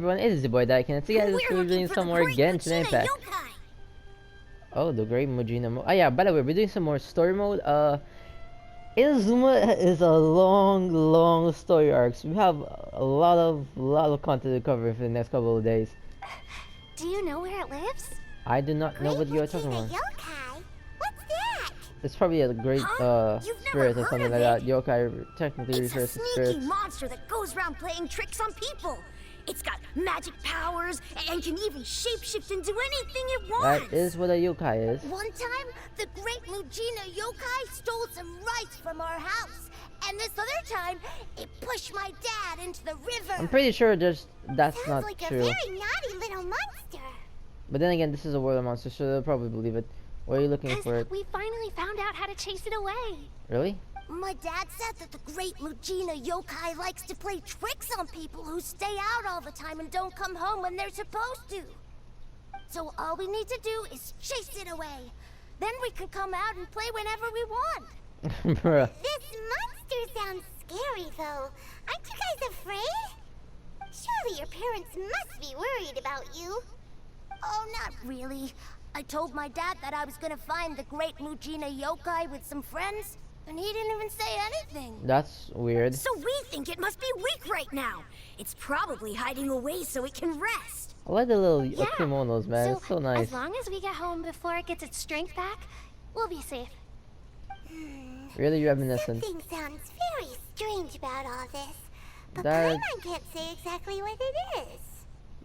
Everyone, it is the boy Daikin. And together we're doing some more Genshin Impact. Oh, the Great Mujina mode. Oh yeah, by the way, we're doing some more story mode. Inazuma is a long story arcs. We have a lot of content to cover for the next couple of days. Do you know where it lives? I do not know what you're talking about. Yokai? What's that? It's probably a great spirit or something like that. Yokai technically refers to spirits. It's a sneaky monster that goes around playing tricks on people. It's got magic powers and can even shapeshift into anything it wants. That is what a yokai is. One time, the Great Mujina Yokai stole some rice from our house. And this other time, it pushed my dad into the river. I'm pretty sure that's Sounds not like true. a very naughty little monster. But then again, this is a world of monsters, so they'll probably believe it. Why are you looking for it? We finally found out how to chase it away. Really? My dad said that the Great Mujina Yokai likes to play tricks on people who stay out all the time and don't come home when they're supposed to. So all we need to do is chase it away. Then we can come out and play whenever we want. Bruh. This monster sounds scary, though. Aren't you guys afraid? Surely your parents must be worried about you. Oh, not really. I told my dad that I was gonna find the Great Mujina Yokai with some friends, and he didn't even say anything. That's weird. So we think it must be weak right now. It's probably hiding away so it can rest. I like the little kimonos, man. It's so nice. As long as we get home before it gets its strength back, we'll be safe. Really reminiscent. Something sounds very strange about all this, but That- Paimon can't say exactly what it is.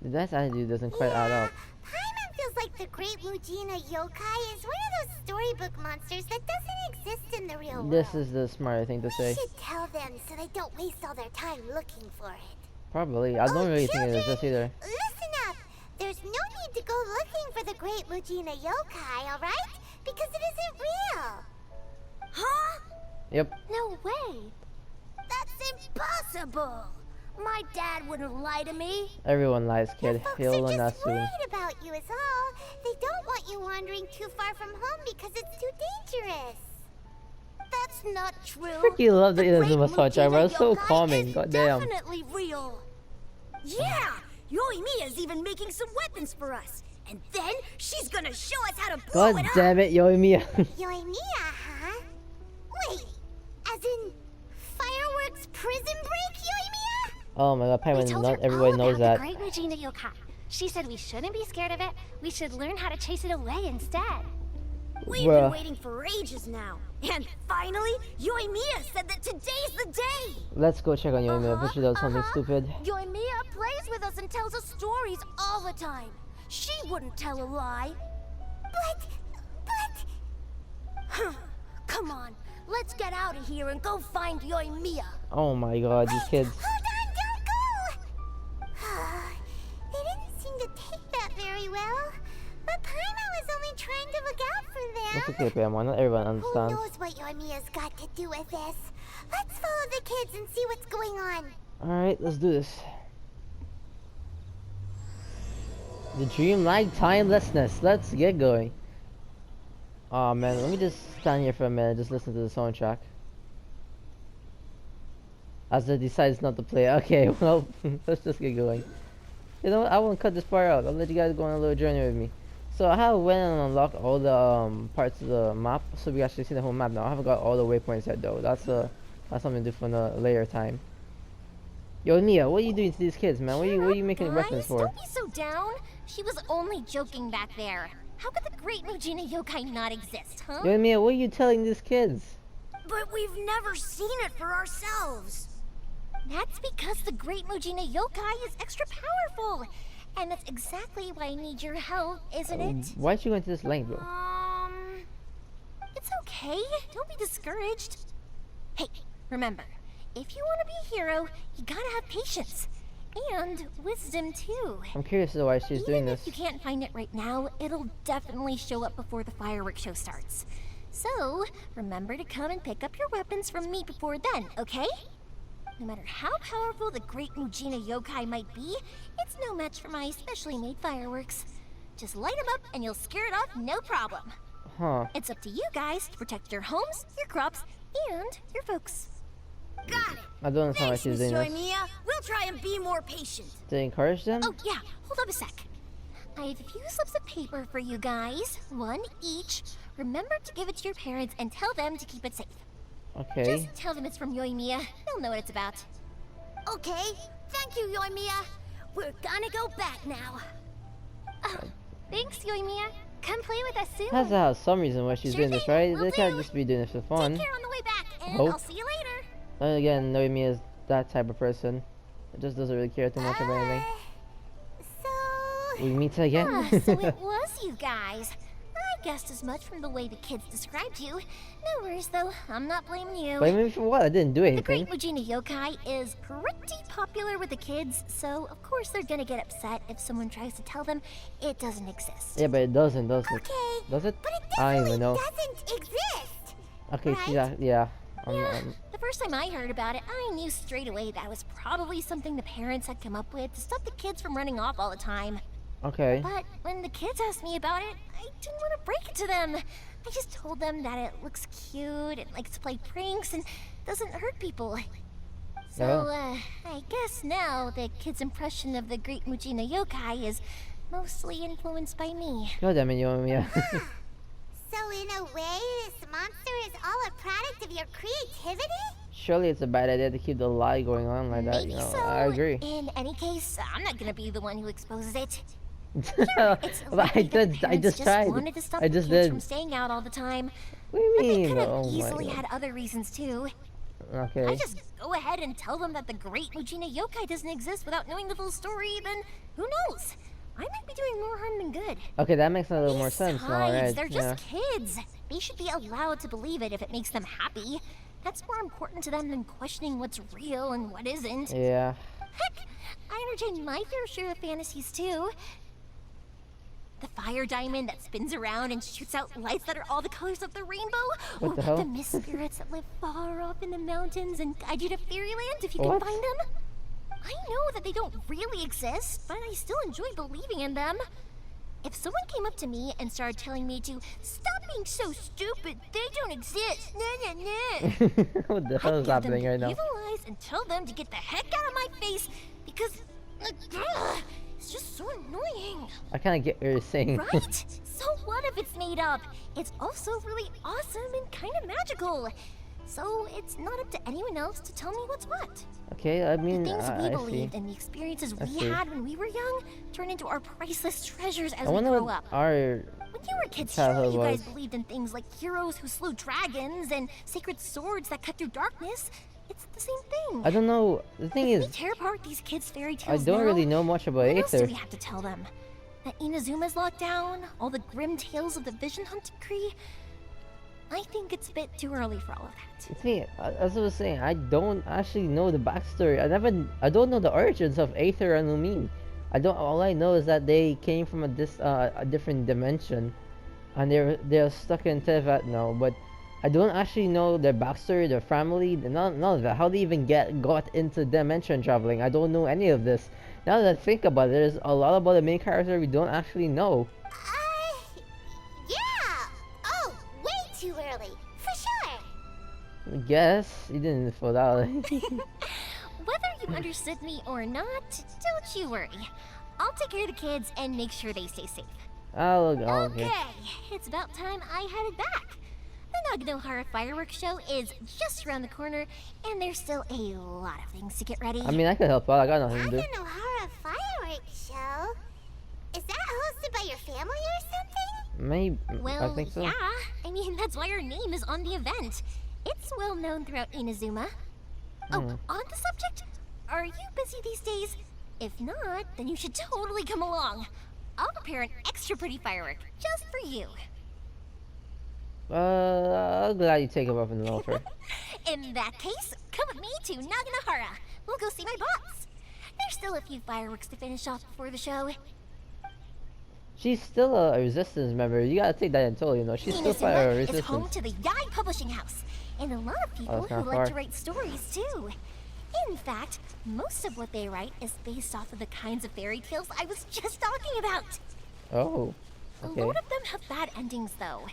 That attitude doesn't quite add up. Paimon feels like the Great Mujina Yokai is one of those storybook monsters that doesn't exist in the real world. This is the smarter thing to say. We should tell them so they don't waste all their time looking for it. Probably. I don't really think it is just either. Listen up! There's no need to go looking for the Great Mujina Yokai, alright? Because it isn't real. Huh? Yep. No way. That's impossible. My dad wouldn't lie to me. Everyone lies, kid. Folks You'll are learn that just soon. worried about you is all. They don't want you wandering too far from home because it's too dangerous. That's not true. Freaking love the Great Inazuma soundtrack, bro. It's so Yokai calming. is Goddamn. definitely real. Yeah! Yoimiya's even making some weapons for us. And then she's gonna show us how to blow God it up. damn it, Yoimiya. Yoimiya, huh? Wait, as in fireworks prison break, Yoimiya? Oh my god, We Paimon, told not her everybody all knows about that. the Great Mujina Yokai. She said we shouldn't be scared of it. We should learn how to chase it away instead. We've been waiting for ages now. And finally, Yoimiya said that today's the day. Let's go check on Yoimiya before she does something stupid. Yoimiya plays with us and tells us stories all the time. She wouldn't tell a lie. But... Come on, let's get out of here and go find Yoimiya. Oh my god, these kids. Hold on, don't go! They didn't seem to take that very well. But Paimon was only trying to look out for them. It's okay, Paimon. Not everyone understands. Who knows what Yoimiya's got to do with this? Let's follow the kids and see what's going on. Alright, let's do this. The dreamlike timelessness. Let's get going. Oh man, let me just stand here for a minute, just listen to the soundtrack. As it decides not to play. Okay, well, let's just get going. You know what? I won't cut this part out. I'll let you guys go on a little journey with me. So I have went and unlocked all the parts of the map, so we actually see the whole map now. I haven't got all the waypoints yet though. That's something to do for the later time. Yo, Nia, what are you doing to these kids, man? What are you making weapons for? Don't be so down. She was only joking back there. How could the Great Mujina Yokai not exist, huh? Yo, Mia, what are you telling these kids? But we've never seen it for ourselves. That's because the Great Mujina Yokai is extra powerful. And that's exactly why I need your help, isn't it? Why'd you go into this lane, bro? It's okay. Don't be discouraged. Hey, remember, if you want to be a hero, you gotta have patience. And wisdom, too. I'm curious as to why she's doing Even this. if you can't find it right now, it'll definitely show up before the fireworks show starts. So, remember to come and pick up your weapons from me before then, okay? No matter how powerful the Great Mujina Yokai might be, it's no match for my specially made fireworks. Just light them up and you'll scare it off no problem. Huh. It's up to you guys to protect your homes, your crops, and your folks. Got it. I don't understand why Thanks, she's Miss doing this. Yoimiya. We'll try and be more patient. To encourage them? Oh, yeah, hold up a sec. I have a few slips of paper for you guys, one each. Remember to give it to your parents and tell them to keep it safe. Okay. Just tell them it's from Yoimiya. They'll know what it's about. Okay, thank you, Yoimiya. We're gonna go back now. Oh, thanks, Yoimiya. Come play with us soon. Has to have some reason why she's Sure doing this, thing, right? will They can't do. just be doing this for fun. Take care on the way back, and Hope. I'll see you later. And again, Noemi is that type of person. It just doesn't really care too much about anything. So... We meet again. So it was you guys. I guessed as much from the way the kids described you. No worries, though. I'm not blaming you. Blame me for what? I didn't do The anything. Great Mujina Yokai is pretty popular with the kids, so of course they're gonna get upset if someone tries to tell them it doesn't exist. Yeah, but it doesn't, does it? Okay, Does it? but it I don't even definitely know. doesn't exist. Okay, right? yeah. Yeah, the first time I heard about it, I knew straight away that was probably something the parents had come up with to stop the kids from running off all the time. Okay. But when the kids asked me about it, I didn't want to break it to them. I just told them that it looks cute and likes to play pranks and doesn't hurt people. So, I guess now the kids' impression of the Great Mujina Yokai is mostly influenced by me. God damn it, Yoimiya. So in a way, this monster is all a product of your creativity? Surely it's a bad idea to keep the lie going on like that, Maybe you know. so. I agree. In any case, I'm not gonna be the one who exposes it. It's But I likely that the I parents just tried. wanted to stop I the just kids did. from staying out all the time. What do you But they mean? could have Oh my easily god. had other reasons too. I Okay. just go ahead and tell them that the Great Mujina Yokai doesn't exist without knowing the full story, then who knows? I might be doing more harm than good. Okay, that makes a little more sense now, Besides, right? they're Yeah. just kids. They should be allowed to believe it if it makes them happy. That's more important to them than questioning what's real and what isn't. Yeah. Heck, I entertain my fair share of fantasies too. The fire diamond that spins around and shoots out lights that are all the colors of the rainbow. What the hell? The mist spirits that live far off in the mountains and guide you to fairyland if you What? can find them. I know that they don't really exist, but I still enjoy believing in them. If someone came up to me and started telling me to stop being so stupid, they don't exist. Nah, nah, nah. What the hell is happening right now? Evil eyes and tell them to get the heck out of my face because it's just so annoying, I kind of get what you're saying. right? So what if it's made up? It's also really awesome and kind of magical. So it's not up to anyone else to tell me what's what. Okay, I The mean, things we I see. believed and the experiences we see. had when we were young turn into our priceless treasures as I we wonder grow what up. our When you were kids, surely childhood you guys was. believed in things like heroes who slew dragons and sacred swords that cut through darkness. It's the same thing. I don't know. The thing If we is, tear apart these kids' fairy I tales don't now, really know much about what else do Aether. we have to tell them? That Inazuma's locked down? All the grim tales of the Vision Hunt decree? I think it's a bit too early for all of that. See, as I was saying, I don't actually know the backstory. I don't know the origins of Aether and Lumine. All I know is that they came from a different dimension, and they're stuck in Tevat now. But I don't actually know their backstory, their family, none of that. How they even got into dimension traveling. I don't know any of this. Now that I think about it, there's a lot about the main character we don't actually know. Yeah. Oh, way too early, for sure. I guess you didn't fill out. Whether you understood me or not, don't you worry. I'll take care of the kids and make sure they stay safe. Okay. Okay, it's about time I headed back. The Naganohara fireworks show is just around the corner, and there's still a lot of things to get ready. I mean, I could help out. I got nothing to do. Naganohara fireworks show? Is that hosted by your family or something? Maybe. Well, I think so. yeah. I mean, that's why our name is on the event. It's well known throughout Inazuma. Oh, on the subject, are you busy these days? If not, then you should totally come along. I'll prepare an extra pretty firework just for you. I'm glad you take him up in the offer. In that case, come with me to Naganohara. We'll go see my boss. There's still a few fireworks to finish off before the show. She's still a resistance member. You gotta take that in total, you know. She's still part of Inazuma is home resistance. to the Yai Publishing House, and a lot of people that's who not like far. to write stories too. In fact, most of what they write is based off of the kinds of fairy tales I was just talking about. Oh. Okay. A lot of them have bad endings, though.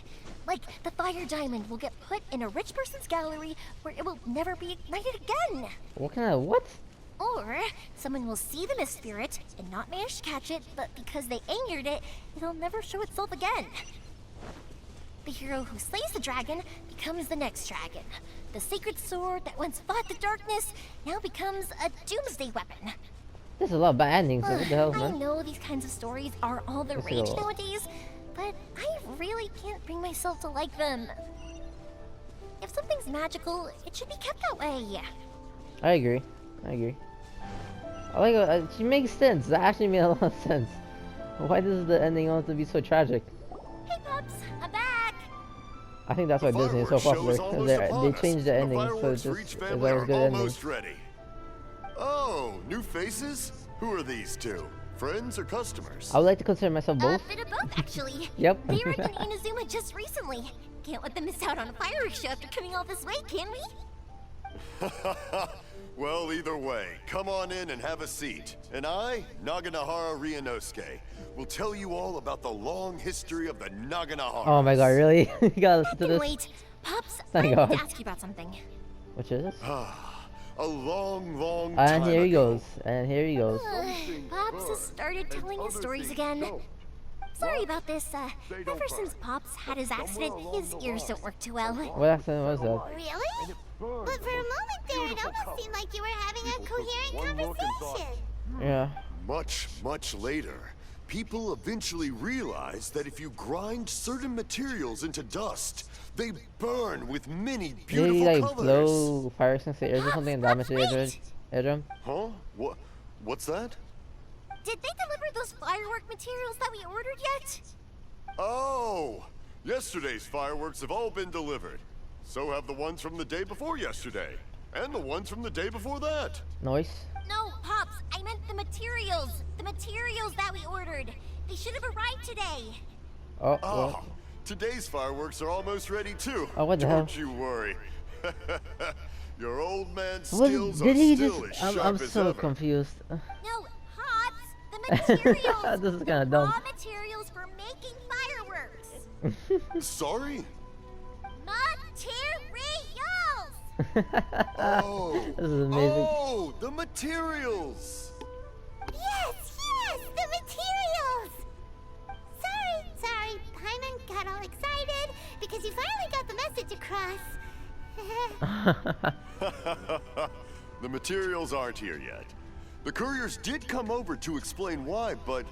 Like, the fire diamond will get put in a rich person's gallery where it will never be ignited again. What kind of what? Or, someone will see the mist spirit and not manage to catch it, but because they angered it, it'll never show itself again. The hero who slays the dragon becomes the next dragon. The sacred sword that once fought the darkness now becomes a doomsday weapon. There's a lot of bad endings. What the hell, I man? know these kinds of stories are all the Yes, rage it is. nowadays, but I really can't bring myself to like them. If something's magical, it should be kept that way. I agree. I like she makes sense. That actually made a lot of sense. Why does the ending have to be so tragic? Hey, Pups, I'm back. I think that's why Disney is so popular. They changed the ending, so it's just it's always good ending. Almost ready. Oh, new faces? Who are these two? Friends or customers? I would like to consider myself A both. bit of both, actually. Yep. They were in Inazuma just recently. Can't let them miss out on a fireworks show after coming all this way, can we? Well, either way, come on in and have a seat. And I, Naganahara Ryunosuke, will tell you all about the long history of the Naganahara. Oh my god, really? You gotta listen to this? Wait, Pups, I Thank need God. to ask you about something. Which is this? A long, long time And here he ago. goes. And here he goes. Pops has started telling his stories again. Sorry about this. Ever since Pops had his accident, his ears don't work too well. What accent was that? Really? But for a moment there, it almost seemed like you were having a coherent conversation. Yeah. Much, much later, people eventually realized that if you grind certain materials into dust, they burn with many Did beautiful he like colors. blow fireworks into the air or something and damage the eardrum? Huh? What's that? Did they deliver those firework materials that we ordered yet? Oh! Yesterday's fireworks have all been delivered. So have the ones from the day before yesterday. And the ones from the day before that. Noise? No, Pops, I meant the materials. The materials that we ordered. They should have arrived today. Oh, Oh, what? today's fireworks are almost ready too. Oh, what the Don't hell? you worry. Your old man's What skills did are he still just? as sharp I'm as so ever. confused. No, Pops, the materials. This is kinda the dumb. raw materials for making fireworks. Sorry? Materials! Oh. This is amazing. Oh, the materials. Yes, the materials! Sorry, Paimon got all excited because you finally got the message across. The materials aren't here yet. The couriers did come over to explain why, but,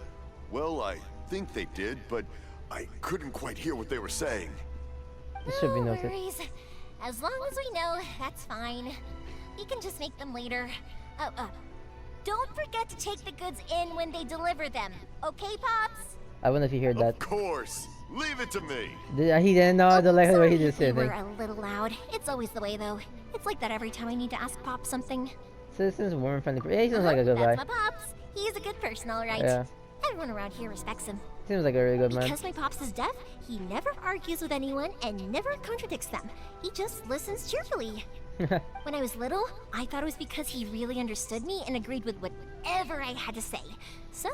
well, I think they did, but I couldn't quite hear what they were saying. This should be No noted. worries. As long as we know, that's fine. We can just make them later. Don't forget to take the goods in when they deliver them. Okay, Pops? I wonder if you heard that. Of course. Leave it to me. He didn't know. I don't like the way he Sorry did if say we anything. were a little loud. It's always the way, though. It's like that every time I need to ask Pops something. Citizens, woman friendly. Yeah, he seems like a good guy. That's my Pops. He's a good person, all right. Yeah. Everyone around here respects him. Seems like a really good man. Because my Pops is deaf, he never argues with anyone and never contradicts them. He just listens cheerfully. When I was little, I thought it was because he really understood me and agreed with whatever I had to say. So,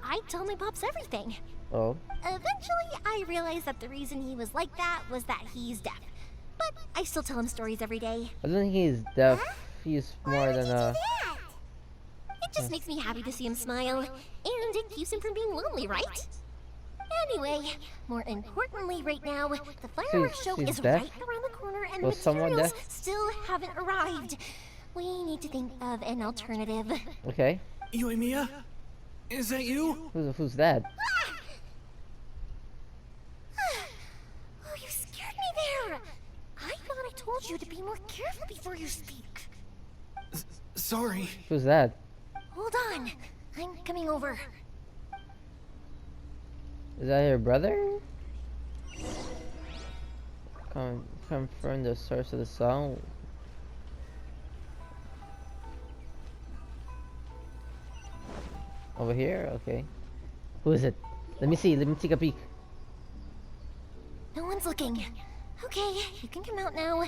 I told my Pops everything. Oh. Eventually, I realized that the reason he was like that was that he's deaf. But I still tell him stories every day. I don't think he's deaf. He's Why more would than you do that? It just makes me happy to see him smile, and it keeps him from being lonely, right? Anyway, more importantly right now, the fireworks show she's is deaf? right around the corner and Was the someone materials deaf? still haven't arrived. We need to think of an alternative. Okay. Yoimiya? Is that you? Who's that? Oh, you scared me there! I thought I told you to be more careful before you speak. Sorry. Who's that? Hold on, I'm coming over. Is that your brother? Confirm the source of the song. Over here? Okay. Who is it? Let me see. Let me take a peek. No one's looking. Okay, you can come out now.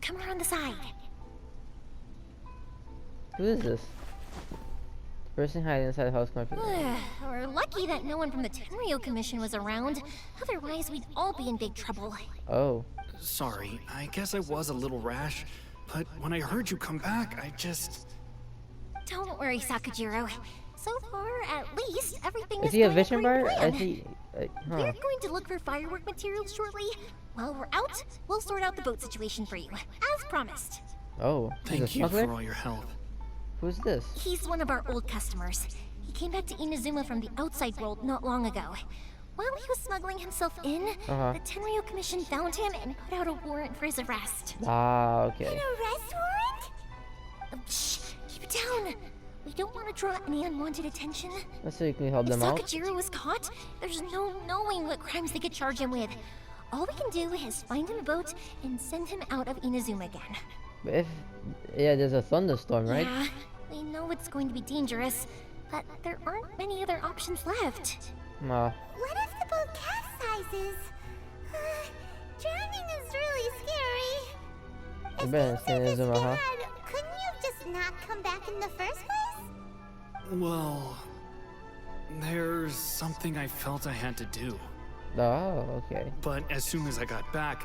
Come around the side. Who is this? Person hiding inside the house confident. We're lucky that no one from the Tenryo Commission was around. Otherwise, we'd all be in big trouble. Oh. Sorry, I guess I was a little rash, but when I heard you come back, I just... Don't worry, Sakajiro. So far, at least, everything Is he a going vision bar? according to I plan. see. We're Huh. going to look for firework materials shortly. While we're out, we'll sort out the boat situation for you, as promised. Oh. He's a Thank you smuggler? for all your help. Who's this? He's one of our old customers. He came back to Inazuma from the outside world not long ago. While he was smuggling himself in, Uh-huh. the Tenryo Commission found him and put out a warrant for his arrest. Ah, okay. An arrest warrant? Shh! Keep it down! We don't want to draw any unwanted attention. Let's see if we can help If them out. Sakajiro was caught, there's no knowing what crimes they could charge him with. All we can do is find him a boat and send him out of Inazuma again. But if... Yeah, there's a thunderstorm, right? Yeah, we know it's going to be dangerous, but there aren't many other options left. Nah. What if the boat capsizes? Drowning is really scary. You If better things stay in are this Inazuma, huh? bad, couldn't you have just not come back in the first place? Well, there's something I felt I had to do. Oh, okay. But as soon as I got back,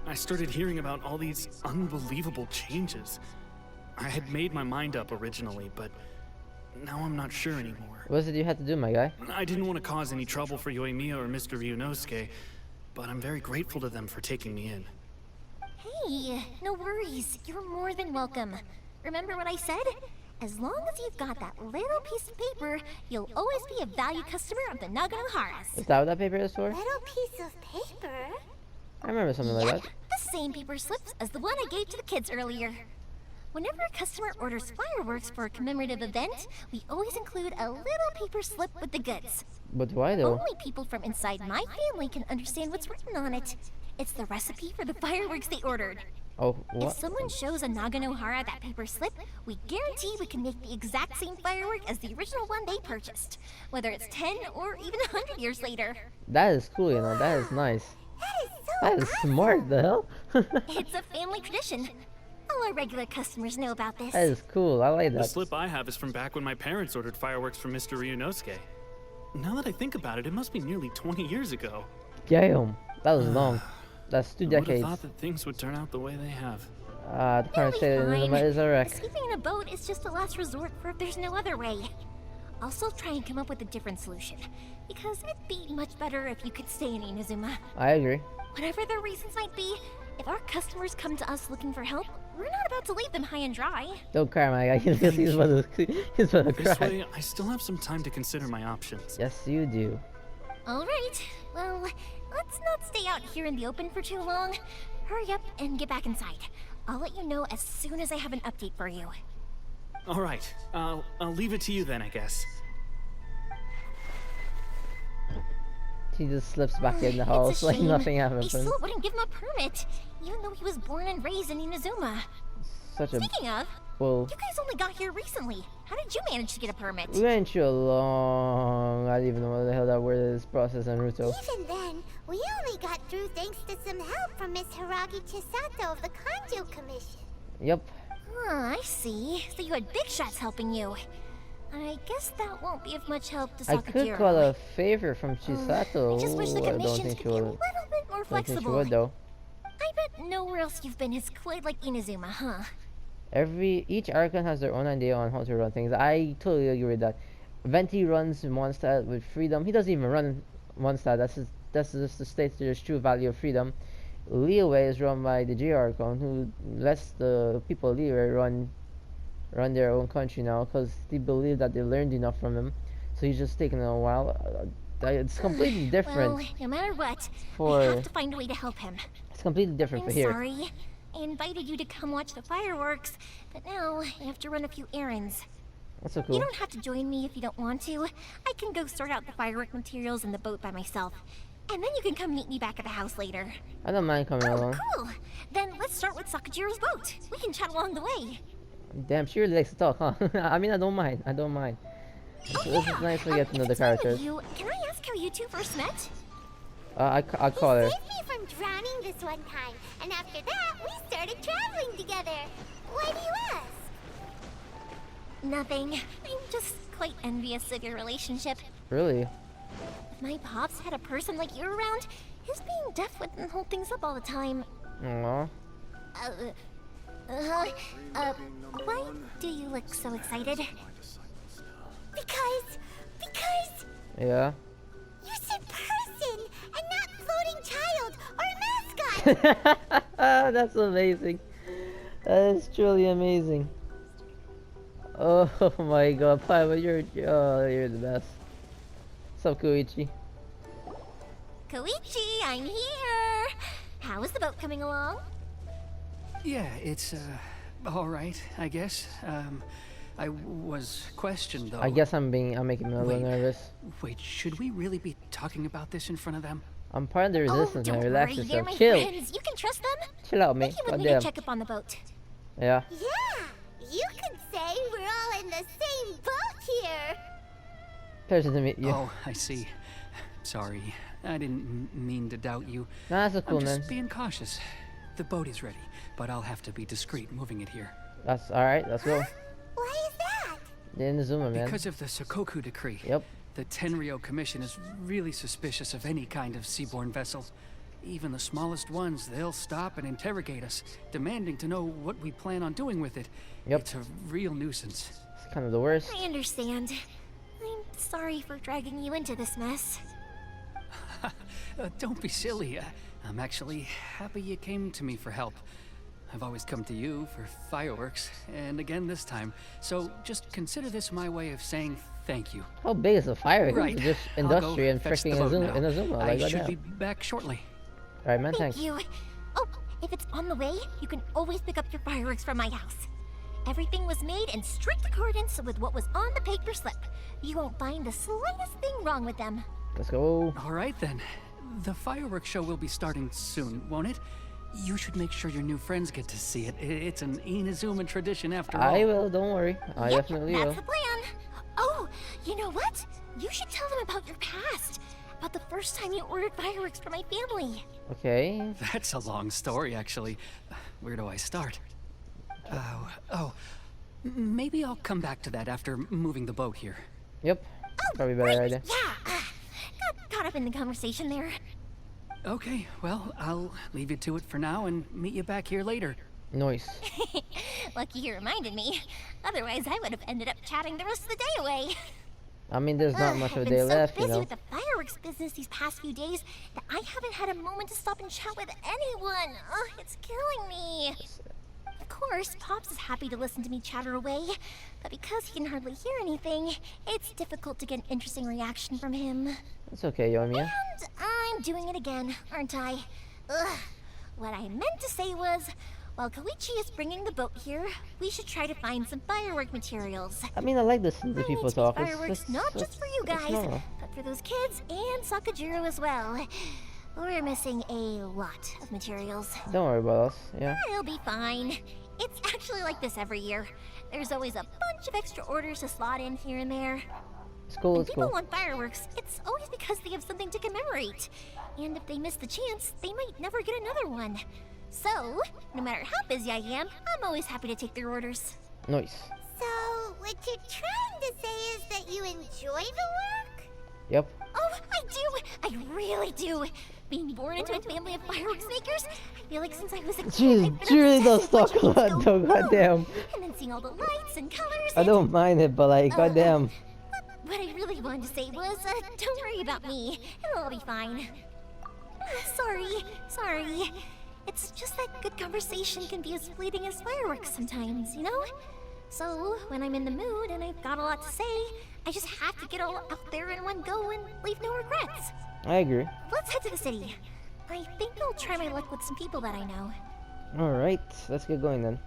I started hearing about all these unbelievable changes. I had made my mind up originally, but now I'm not sure anymore. What is it you had to do, my guy? I didn't want to cause any trouble for Yoimiya or Mr. Ryunosuke, but I'm very grateful to them for taking me in. Hey, no worries. You're more than welcome. Remember what I said? As long as you've got that little piece of paper, you'll always be a valued customer of the Naganoharas. Is that what that paper is for? Little piece of paper? I remember something like Yep, that. the same paper slips as the one I gave to the kids earlier. Whenever a customer orders fireworks for a commemorative event, we always include a little paper slip with the goods. But why though? Only people from inside my family can understand what's written on it. It's the recipe for the fireworks they ordered. Oh, If what? someone shows a Naganohara that paper slip, we guarantee we can make the exact same firework as the original one they purchased, whether it's 10 or even 100 years later. That is cool, you know. That is nice. That is so That is smart, the hell? It's a family tradition. All our regular customers know about this. That is cool. I like The that. slip I have is from back when my parents ordered fireworks from Mr. Ryunosuke. Now that I think about it, it must be nearly 20 years ago. Damn. That was long. That's 2 I would have decades. thought that things would turn out the way they have. The current state of Fine. Inazuma is a wreck. Escaping in a boat is just a last resort for if there's no other way. I'll still try and come up with a different solution, because it'd be much better if you could stay in Inazuma. I agree. Whatever their reasons might be, if our customers come to us looking for help, we're not about to leave them high and dry. Don't cry, my guy. He's about to This cry. way, I still have some time to consider my options. Yes, you do. All right, well, let's not stay out here in the open for too long. Hurry up and get back inside. I'll let you know as soon as I have an update for you. All right, I'll leave it to you then, I guess. He just slips back in the It's house a like shame. nothing They happened. still wouldn't give him a permit, even though he was born and raised in Inazuma. Such a Speaking of, well. you guys only got here recently. How did you manage to get a permit? We went through a long. I don't even know what the hell that word is. Process in Naruto. Even then, we only got through thanks to some help from Miss Hiragi Chisato of the Kanjo Commission. Yep. I see. So you had big shots helping you. I guess that won't be of much help to I Sakajiro. could call a favor from Chisato. I just wish the I don't commissions think could she be a would. little bit more I think she flexible. would though. I bet nowhere else you've been is quite like Inazuma, huh? Each Archon has their own idea on how to run things. I totally agree with that. Venti runs in one style with freedom. He doesn't even run one style. That's just the state there's true value of freedom. Leeway is run by the G Archon, who lets the people of Leeway run their own country now because they believe that they learned enough from him. So he's just taking a while. It's completely different. Well, no matter what, For- I have to find a way to help him. It's completely different I'm for here. sorry. I invited you to come watch the fireworks, but now I have to run a few errands. That's so You cool. don't have to join me if you don't want to. I can go sort out the firework materials in the boat by myself. And then you can come meet me back at the house later. I don't mind coming Oh, along. cool! Then let's start with Sakajiro's boat. We can chat along the way. Damn, she really likes to talk, huh? I mean, I don't mind. I don't mind. This is nice to get to know if the it's fine with characters. You, can I ask how you two first met? I'll call her. He saved me from drowning this one time, and after that, we started traveling together. Why do you ask? Nothing. I'm just quite envious of your relationship. Really? If my pops had a person like you around, his being deaf wouldn't hold things up all the time. Aww. Why do you look so excited? Because Yeah. you said person and not floating child or mascot. That's amazing. That is truly amazing. Oh my god, Paiba, you're the best. What's up, KAWAIII? Koichi, I'm here! How is the boat coming along? Yeah, it's, all right, I guess. I was questioned, though. I guess I'm making me a little nervous. Wait, should we really be talking about this in front of them? I'm part of the resistance, don't man. Relax worry, they're yourself. my Chill. friends. You can trust them. Chill out, They man. came with me to Goddamn. check up on the boat. Yeah. Yeah, you could say we're all in the same boat here. Pleasure to meet you. Oh, I see. Sorry, I didn't mean to doubt you. Nah, that's cool, I'm just man. being cautious. The boat is ready, but I'll have to be discreet moving it here. That's alright, let's go. Why is that? The Inazuma, man. Because of the Sokoku decree. Yep. The Tenryou Commission is really suspicious of any kind of seaborne vessel. Even the smallest ones, they'll stop and interrogate us, demanding to know what we plan on doing with it. Yep. It's a real nuisance. It's kind of the worst. I understand. I'm sorry for dragging you into this mess. Don't be silly. I'm actually happy you came to me for help. I've always come to you for fireworks, and again this time. So just consider this my way of saying thank you. How big is the fire? Right. Just I'll go industry and fetch the freaking boat now. Inazuma. I Like, should goddamn. be back shortly. Alright, man, Thank thanks. you. Oh, if it's on the way, you can always pick up your fireworks from my house. Everything was made in strict accordance with what was on the paper slip. You won't find the slightest thing wrong with them. Let's go. All right then. The fireworks show will be starting soon, won't it? You should make sure your new friends get to see it. It's an Inazuma tradition after all. I will, don't worry. I Yep, definitely that's will. the plan. Oh, you know what? You should tell them about your past. About the first time you ordered fireworks for my family. Okay. That's a long story, actually. Where do I start? Maybe I'll come back to that after moving the boat here. Yep. Probably a better idea. Yeah, got caught up in the conversation there. Okay, well, I'll leave you to it for now and meet you back here later. Nice. Lucky you reminded me. Otherwise, I would have ended up chatting the rest of the day away. I mean, there's not much of a I've day been so left, you busy know. with the fireworks business these past few days that I haven't had a moment to stop and chat with anyone. Ugh, it's killing me. Of course, Pops is happy to listen to me chatter away, but because he can hardly hear anything, it's difficult to get an interesting reaction from him. It's okay, Yoimiya. And I'm doing it again, aren't I? Ugh. What I meant to say was, while KAWAIII is bringing the boat here, we should try to find some firework materials. I mean, I like this. The I people need to talk. make It's fireworks not just for you it's guys, normal. but for those kids and Sakajiro as well. We're missing a lot of materials. Don't worry about us. Yeah. It'll be fine. It's actually like this every year. There's always a bunch of extra orders to slot in here and there. It's cool. When It's people cool. want fireworks, it's always because they have something to commemorate. And if they miss the chance, they might never get another one. So, no matter how busy I am, I'm always happy to take their orders. Nice. So, what you're trying to say is that you enjoy the work? Yep. Oh, I do! I really do! Being born into a family of fireworks makers, I feel like since I was a kid, She I've been really does obsessed with talk a watching lot things go though, boom, goddamn. And then seeing all the lights and colors. I don't mind it, but like, goddamn. What I really wanted to say was, don't worry about me. It'll all be fine. Sorry. It's just that good conversation can be as fleeting as fireworks sometimes, you know? So, when I'm in the mood and I've got a lot to say, I just have to get all out there in one go and leave no regrets. I agree. Let's head to the city. I think I'll try my luck with some people that I know. Alright, let's get going then.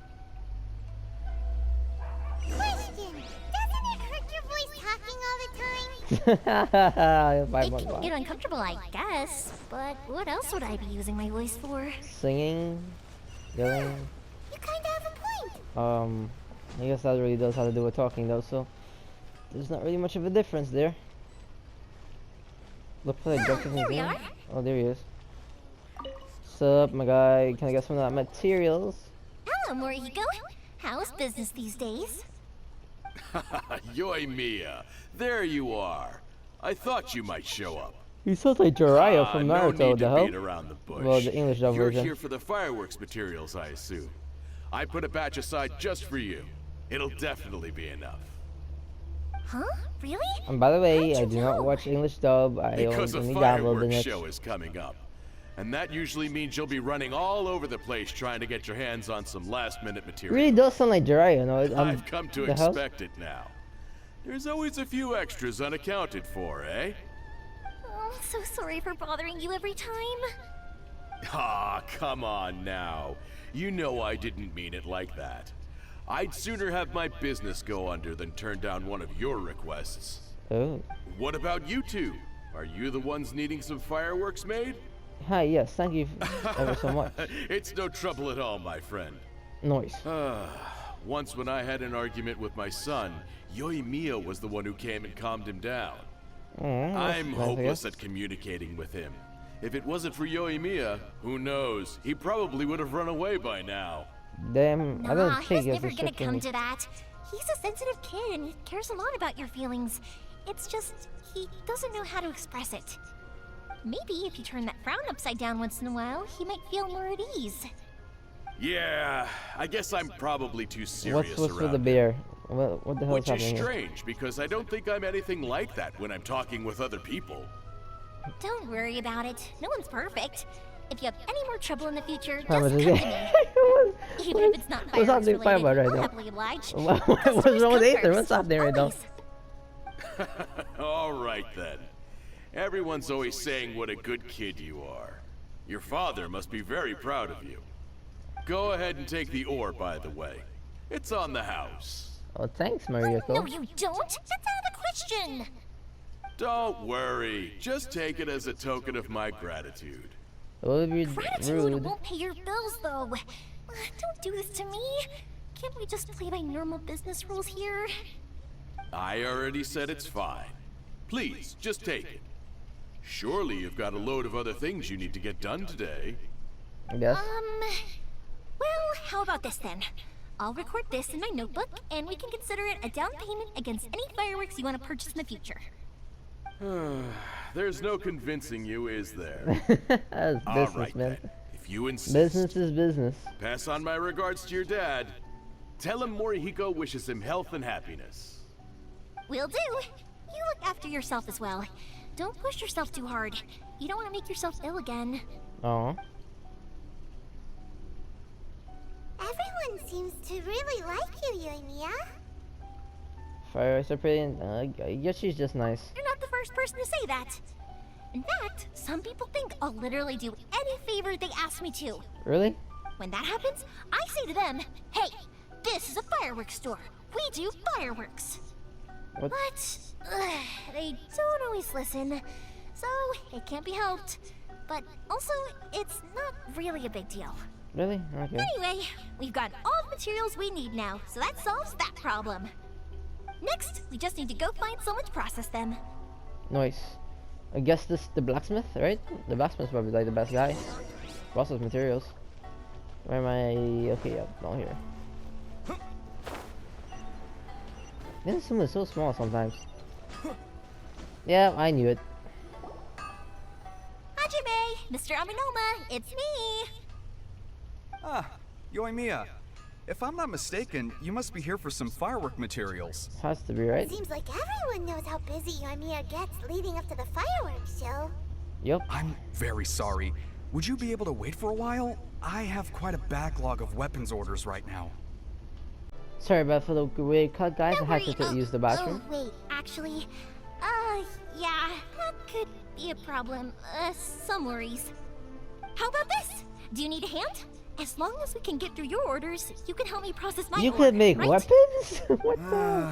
Question, doesn't it hurt your voice talking all the time? Bye, It bye, can bye. get uncomfortable, I guess. But what else would I be using my voice for? Singing, yelling. You kinda have a point. I guess that really does have to do with talking though, so there's not really much of a difference there. Look for the objective in Here we game. are. Oh, there he is. What's up, my guy? Can I get some of that materials? Hello, Morihiko. How's business these days? Yoimiya, there you are. I thought you might show up. He sounds like Jiraiya from No Naruto, need the to hell? beat around the bush. Well, the English dub You're version. here for the fireworks materials, I assume. I put a batch aside just for you. It'll definitely be enough. Huh? Really? And by the way, How'd I you do not know? watch English dub. I Because a only downloaded fireworks it. show is coming up. And that usually means you'll be running all over the place trying to get your hands on some last-minute It material. really does sound like Jiraiya, no? I've come to the hell? expect it now. There's always a few extras unaccounted for, eh? Oh, I'm so sorry for bothering you every time. Ah, come on now. You know I didn't mean it like that. I'd sooner have my business go under than turn down one of your requests. Oh. What about you two? Are you the ones needing some fireworks made? Hi, yes, thank you ever so much. It's no trouble at all, my friend. Noise. Once when I had an argument with my son, Yoimiya was the one who came and calmed him down. I'm nice, I hopeless guess. at communicating with him. If it wasn't for Yoimiya, who knows? He probably would have run away by now. Damn, I Nah, don't he's think it's never a gonna shit come thing. to that. He's a sensitive kid and he cares a lot about your feelings. It's just, he doesn't know how to express it. Maybe if you turn that frown upside down once in a while, he might feel more at ease. Yeah, I guess I'm probably too serious What's with the around him. beer? What the hell Which is is happening here? strange, because I don't think I'm anything like that when I'm talking with other people. Don't worry about it. No one's perfect. If you have any more trouble in the future, just How come much to is me. it? Even if it's not What's fireworks happening related, right I'll now? happily oblige. What's Customers wrong with come Aether? first, What's happening right now? always. All right then. Everyone's always saying what a good kid you are. Your father must be very proud of you. Go ahead and take the ore, by the way. It's on the house. Oh, thanks, Mariko. No, you don't. That's out of the question. Don't worry. Just take it as a token of my gratitude. It would be Gratitude rude. won't pay your bills, though. Don't do this to me. Can't we just play by normal business rules here? I already said it's fine. Please, just take it. Surely you've got a load of other things you need to get done today. Yes. Well, how about this then? I'll record this in my notebook, and we can consider it a down payment against any fireworks you want to purchase in the future. There's no convincing you, is there? That's All business, right man. then. If you insist, Business is business. pass on my regards to your dad. Tell him Morihiko wishes him health and happiness. Will do. You look after yourself as well. Don't push yourself too hard. You don't want to make yourself ill again. Oh. Everyone seems to really like you, Yoimiya. Fireworks are pretty. I guess she's just nice. You're not the first person to say that. In fact, some people think I'll literally do any favor they ask me to. Really? When that happens, I say to them, hey, this is a fireworks store. We do fireworks. What? But they don't always listen, so it can't be helped. But also, it's not really a big deal. Really? Okay. Anyway, we've got all the materials we need now, so that solves that problem. Next, we just need to go find someone to process them. Nice. I guess this the blacksmith, right? The blacksmith's probably like the best guy. Process materials. Where am I? Okay, yeah, down here. This room is so small sometimes. Yeah, I knew it. Hajime, Mr. Aminoma, it's me. Ah, Yoimiya. If I'm not mistaken, you must be here for some firework materials. Has to be, right? Seems like everyone knows how busy Yoimiya gets leading up to the fireworks show. Yep. I'm very sorry. Would you be able to wait for a while? I have quite a backlog of weapons orders right now. Sorry about for the weird cut, guys. I Don't had worry, to use the bathroom. Oh, wait, actually, yeah, that could be a problem. Some worries. How about this? Do you need a hand? As long as we can get through your orders, you can help me process my You order, could make right? weapons? What the?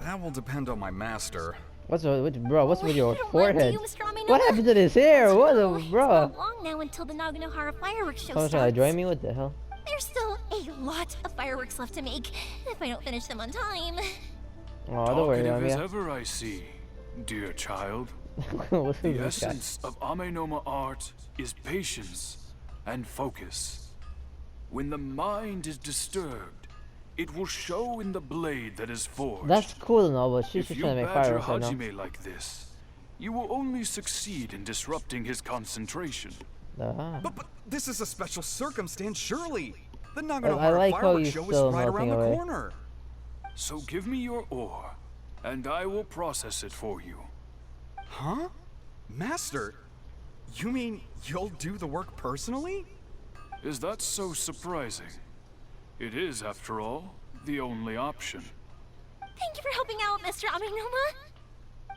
That will depend on my master. What's with your I don't mind forehead? you, Mr. Aminoma. What happened to this hair? What the It's bro? not long now until the Naganohara fireworks show Oh, shall I starts. join me? What the hell? There's still a lot of fireworks left to make if I don't finish them on time. Oh, don't worry, Talkative as Mamiya. ever, I see, dear child. What's The this guy? essence of Amenoma art is patience and focus. When the mind is disturbed, It will show in the blade that is forged. That's cool and all, but she's If just you trying to make badger fireworks right now. Hajime like this, you will only succeed in disrupting his concentration. Ah. But this is a special circumstance, surely. The I Naganohara like how fireworks you show is still right around melting the away. corner. So give me your ore, and I will process it for you. Huh? Master, you mean you'll do the work personally? Is that so surprising? It is, after all, the only option. Thank you for helping out, Mr. Aminoma.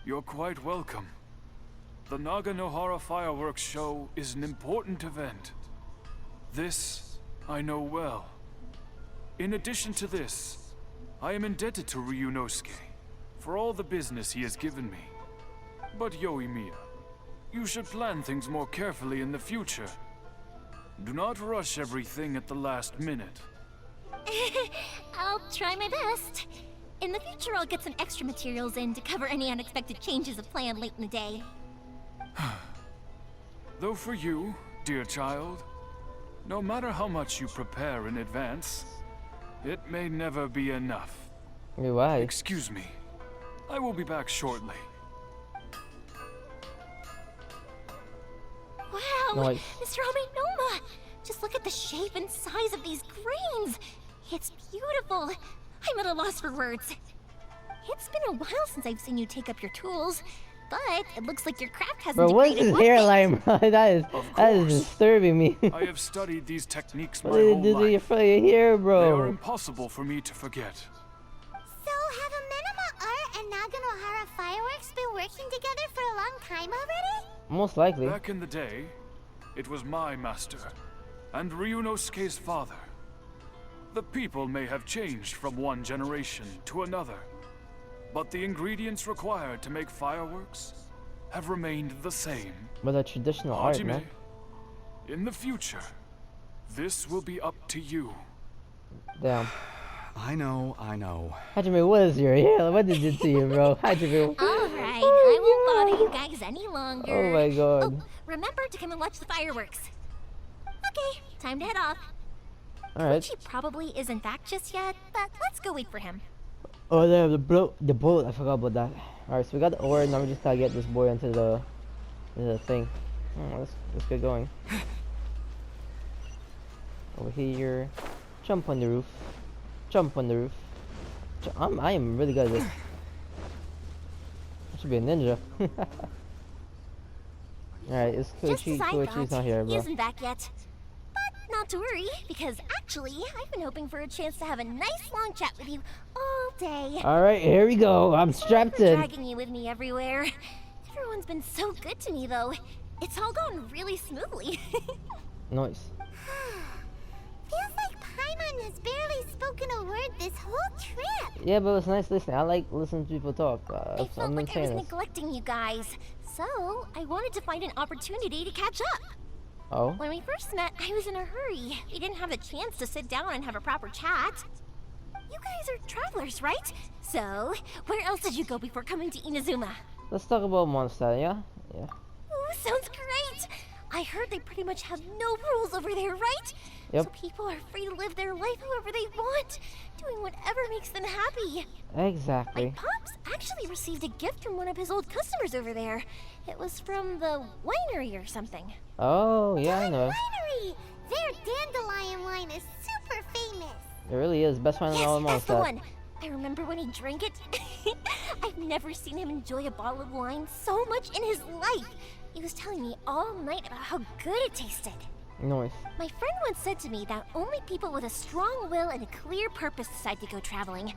You're quite welcome. The Naganohara fireworks show is an important event. This I know well. In addition to this, I am indebted to Ryunosuke for all the business he has given me. But Yoimiya, you should plan things more carefully in the future. Do not rush everything at the last minute. I'll try my best. In the future, I'll get some extra materials in to cover any unexpected changes of plan late in the day. Though for you, dear child, no matter how much you prepare in advance, it may never be enough. Why? Excuse me. I will be back shortly. Wow, Nice. Mr. Aminoma! Just look at the shape and size of these grains. It's beautiful. I'm at a loss for words. It's been a while since I've seen you take up your tools, but it looks like your craft hasn't Bro, what is degraded his one bit. hairline, bro? that is course. disturbing me. I have studied these techniques my What did whole you do to your life. hair, They are bro? impossible for me to forget. So, have Amenema Art and Naganohara Fireworks been working together for a long time already? Most likely. Back in the day, it was my master, and Ryunosuke's father. The people may have changed from one generation to another, but the ingredients required to make fireworks have remained the same. But a traditional art, Hajime, man. in the future, this will be up to you. Damn. I know. Hajime, what is your hair? What did you do to you, bro? Hajime. Alright, I won't bother you guys any longer. Oh my god. Oh, remember to come and watch the fireworks. Okay, time to head off. Alright. He probably isn't back just yet, but let's go wait for him. Oh, the boat. I forgot about that. Alright, so we got the ore, and now we just gotta get this boy into the thing. Let's get going. Over here. Jump on the roof. Jump on the roof. I am really good at this. I should be a ninja. Alright, it's Just Koichi. as I Koichi's thought, not here, he bro. isn't back yet. But not to worry, because actually, I've been hoping for a chance to have a nice long chat with you all day. Alright, here we go. I'm Sorry strapped for in. dragging you with me everywhere. Everyone's been so good to me, though. It's all gone really smoothly. Nice. Feels like Paimon has barely spoken a word this whole trip. Yeah, but it's nice listening. I like listening to people talk. I felt I'm like I was saying this. neglecting you guys. So, I wanted to find an opportunity to catch up. Oh? When we first met, I was in a hurry. We didn't have the chance to sit down and have a proper chat. You guys are travelers, right? So, where else did you go before coming to Inazuma? Let's talk about Mondstadt, yeah? Yeah. Ooh, sounds great! I heard they pretty much have no rules over there, right? Yep. So people are free to live their life however they want, doing whatever makes them happy. My Exactly. pops actually received a gift from one of his old customers over there. It was from the winery or something. Oh, yeah, I know. Winery! Their dandelion wine is super famous. It really is. Best wine in all of Yes, that's the Mondstadt. one. I remember when he drank it. I've never seen him enjoy a bottle of wine so much in his life. He was telling me all night about how good it tasted. Nice. My friend once said to me that only people with a strong will and a clear purpose decide to go traveling.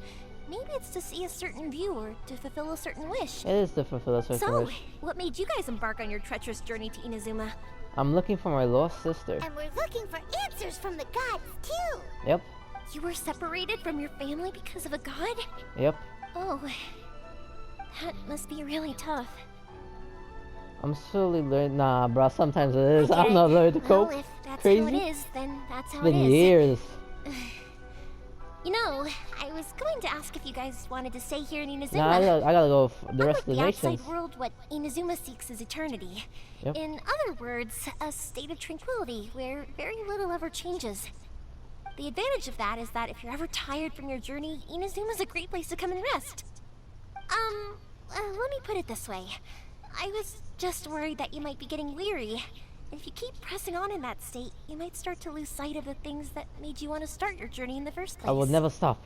Maybe it's to see a certain view or to fulfill a certain wish. It is to fulfill a certain So, wish. what made you guys embark on your treacherous journey to Inazuma? I'm looking for my lost sister. And we're looking for answers from the gods, too. Yep. You were separated from your family because of a god? Yep. Oh, that must be really tough. I'm slowly learning. Nah, bro. Sometimes it is. I get I'm it. not learning to Well, cope. if that's Crazy. how it is, then that's how It's it been is. years. You know, I was going to ask if you guys wanted to stay here in Inazuma. Nah, I gotta go the rest of the Unlike the nations. outside world, what Inazuma seeks is eternity. Yep. In other words, a state of tranquility where very little ever changes. The advantage of that is that if you're ever tired from your journey, Inazuma's a great place to come and rest. Let me put it this way. I was just worried that you might be getting weary. If you keep pressing on in that state, you might start to lose sight of the things that made you want to start your journey in the first place. I will never stop.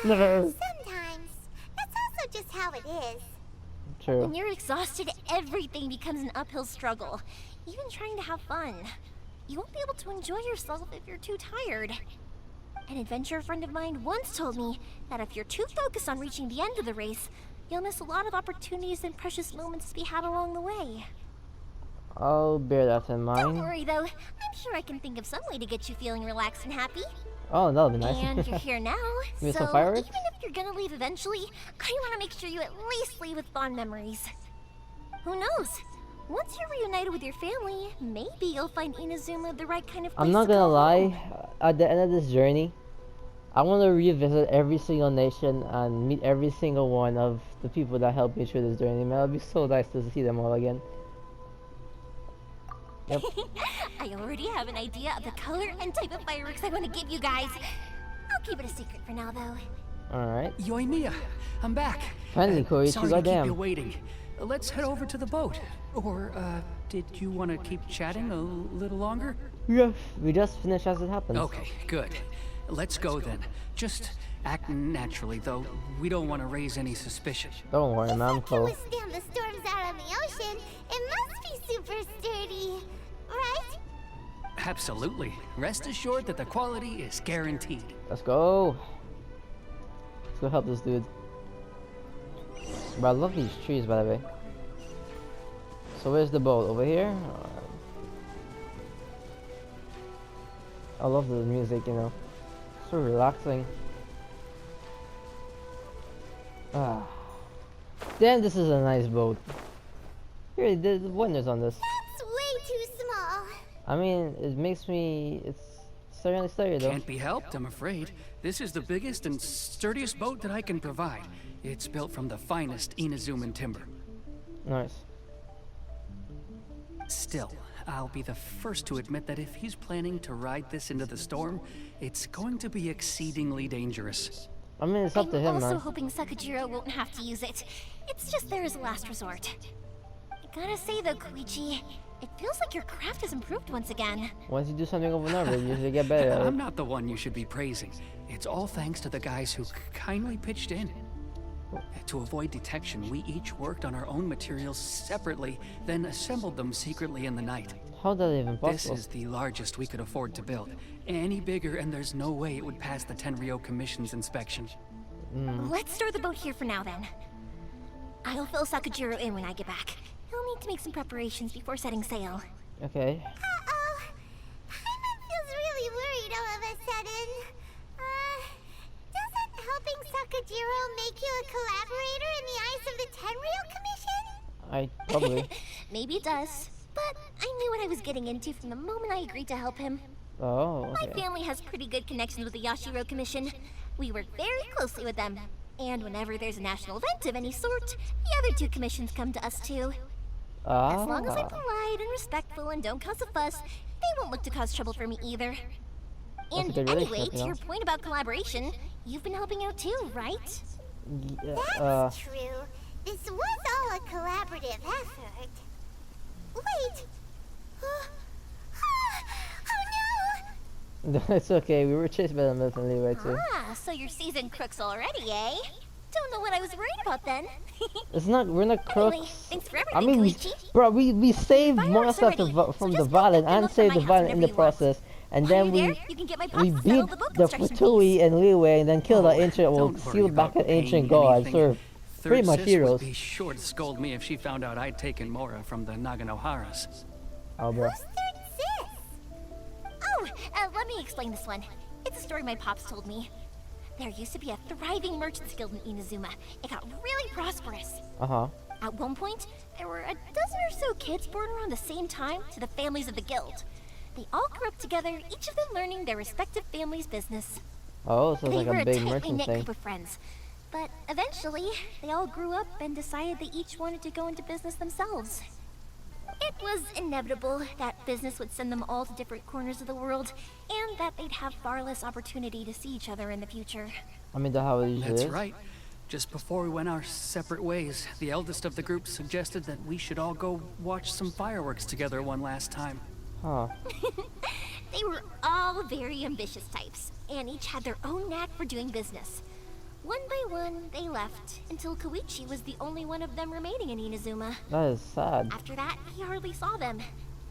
Never. Sometimes. That's also just how it is. True. When you're exhausted, everything becomes an uphill struggle. Even trying to have fun. You won't be able to enjoy yourself if you're too tired. An adventurer friend of mine once told me that if you're too focused on reaching the end of the race, you'll miss a lot of opportunities and precious moments to be had along the way. I'll bear that in mind. Don't worry though, I'm sure I can think of some way to get you feeling relaxed and happy. Oh, that'll be nice. And you're here now, Give me so some fireworks? even if you're gonna leave eventually, I want to make sure you at least leave with fond memories. Who knows? Once you're reunited with your family, maybe you'll find Inazuma the right kind of place I'm not to gonna call lie, home. at the end of this journey, I want to revisit every single nation and meet every single one of the people that helped me through this journey. Man, it'll be so nice to see them all again. Yep. I already have an idea of the color and type of fireworks I want to give you guys. I'll keep it a secret for now, though. Alright. Yoimiya, I'm back. Finally, Koichi, sorry to keep goddamn. you waiting. Let's head over to the boat. Or, did you want to keep chatting a little longer? Yes, we just finished as it happens. Okay, good. Let's go then. Just act naturally, though. We don't want to raise any suspicion. Don't worry, man, I'm To close. withstand the storms out on the ocean, it must be super sturdy, right? Absolutely. Rest assured that the quality is guaranteed. Let's go. Let's go help this dude. But I love these trees, by the way. So where's the boat? Over here? I love the music, you know. So relaxing. Ah. Damn, this is a nice boat. Here, the windows on this. That's way too small. I mean, it makes me... It's certainly sturdy, though. Can't be helped, I'm afraid. This is the biggest and sturdiest boat that I can provide. It's built from the finest Inazuman timber. Nice. Still, I'll be the first to admit that if he's planning to ride this into the storm, it's going to be exceedingly dangerous. I mean, it's up to him, I'm also man. hoping Sakajiro won't have to use it. It's just there as a last resort. I gotta say though, Koichi, it feels like your craft has improved once again. Once you do something over and over, you usually get better at I'm it. not the one you should be praising. It's all thanks to the guys who kindly pitched in. To avoid detection, we each worked on our own materials separately, then assembled them secretly in the night. How's that even This possible? is the largest we could afford to build. Any bigger and there's no way it would pass the Tenryo Commission's inspection. Let's store the boat here for now then. I'll fill Sakajiro in when I get back. He'll need to make some preparations before setting sail. Okay. Uh-oh. Paimon feels really worried all of a sudden. Doesn't helping Sakajiro make you a collaborator in the eyes of the Tenryo Commission? I probably. Maybe it does, but I knew what I was getting into from the moment I agreed to help him. Oh, My okay. family has pretty good connections with the Yashiro Commission. We work very closely with them. And whenever there's a national event of any sort, the other two commissions come to us too. As long as I'm polite and respectful and don't cause a fuss, they won't look to cause trouble for me either. a And good anyway, relationship, you to know? your point about collaboration, you've been helping out too, right? That's true. This was all a collaborative effort. Wait. Oh no! It's okay, we were chased by the militant anyway, too. Ah, so you're seasoned crooks already, eh? Don't know what I was worried about then. It's not, we're not crooks. Anyway, thanks for I everything, mean, Koichi. bro, we saved Fireworks Monster already, so from just the go violent pick them and up from saved my the house violent in the whenever you want. process. And While then you're we there, you can get my we pops to settle beat the boat the construction Futui fees. and Liwei and then killed the ancient, well, Don't worry sealed back about an ancient paying gods. anything. So Third pretty much sis heroes. would be sure to scold me if she found out I'd taken Mora from the Naganoharas. Oh, bro. Who's third sis? Oh, let me explain this one. It's a story my pops told me. There used to be a thriving merchants guild in Inazuma. It got really prosperous. Uh-huh. At one point, there were a dozen or so kids born around the same time to the families of the guild. They all grew up together, each of them learning their respective family's business. Oh, so it's They like were a a big tightly merchant knit thing. group of friends. But eventually, they all grew up and decided they each wanted to go into business themselves. It was inevitable that business would send them all to different corners of the world, and that they'd have far less opportunity to see each other in the future. I mean, that's how it usually That's is. right. Just before we went our separate ways, the eldest of the group suggested that we should all go watch some fireworks together one last time. Huh. They were all very ambitious types, and each had their own knack for doing business. One by one, they left, until KAWAIII was the only one of them remaining in Inazuma. That is sad. After that, he hardly saw them.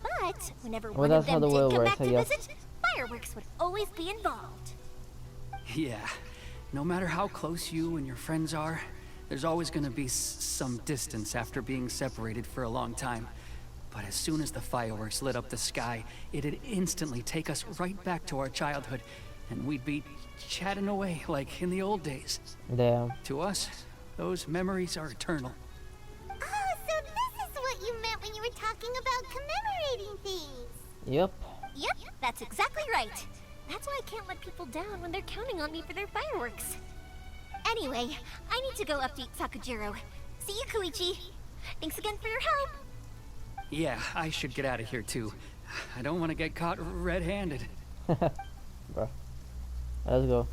But whenever Well, one that's of how them the did world come works, back I to guess. visit, fireworks would always be involved. Yeah. No matter how close you and your friends are, there's always gonna be some distance after being separated for a long time. But as soon as the fireworks lit up the sky, it'd instantly take us right back to our childhood, and we'd be chatting away like in the old days. Damn. To us, those memories are eternal. Oh, so this is what you meant when you were talking about commemorating things. Yep. Yep, that's exactly right. That's why I can't let people down when they're counting on me for their fireworks. Anyway, I need to go update Sakujiro. See you, KAWAIII. Thanks again for your help. Yeah, I should get out of here too. I don't want to get caught red-handed. Bruh. Let's go.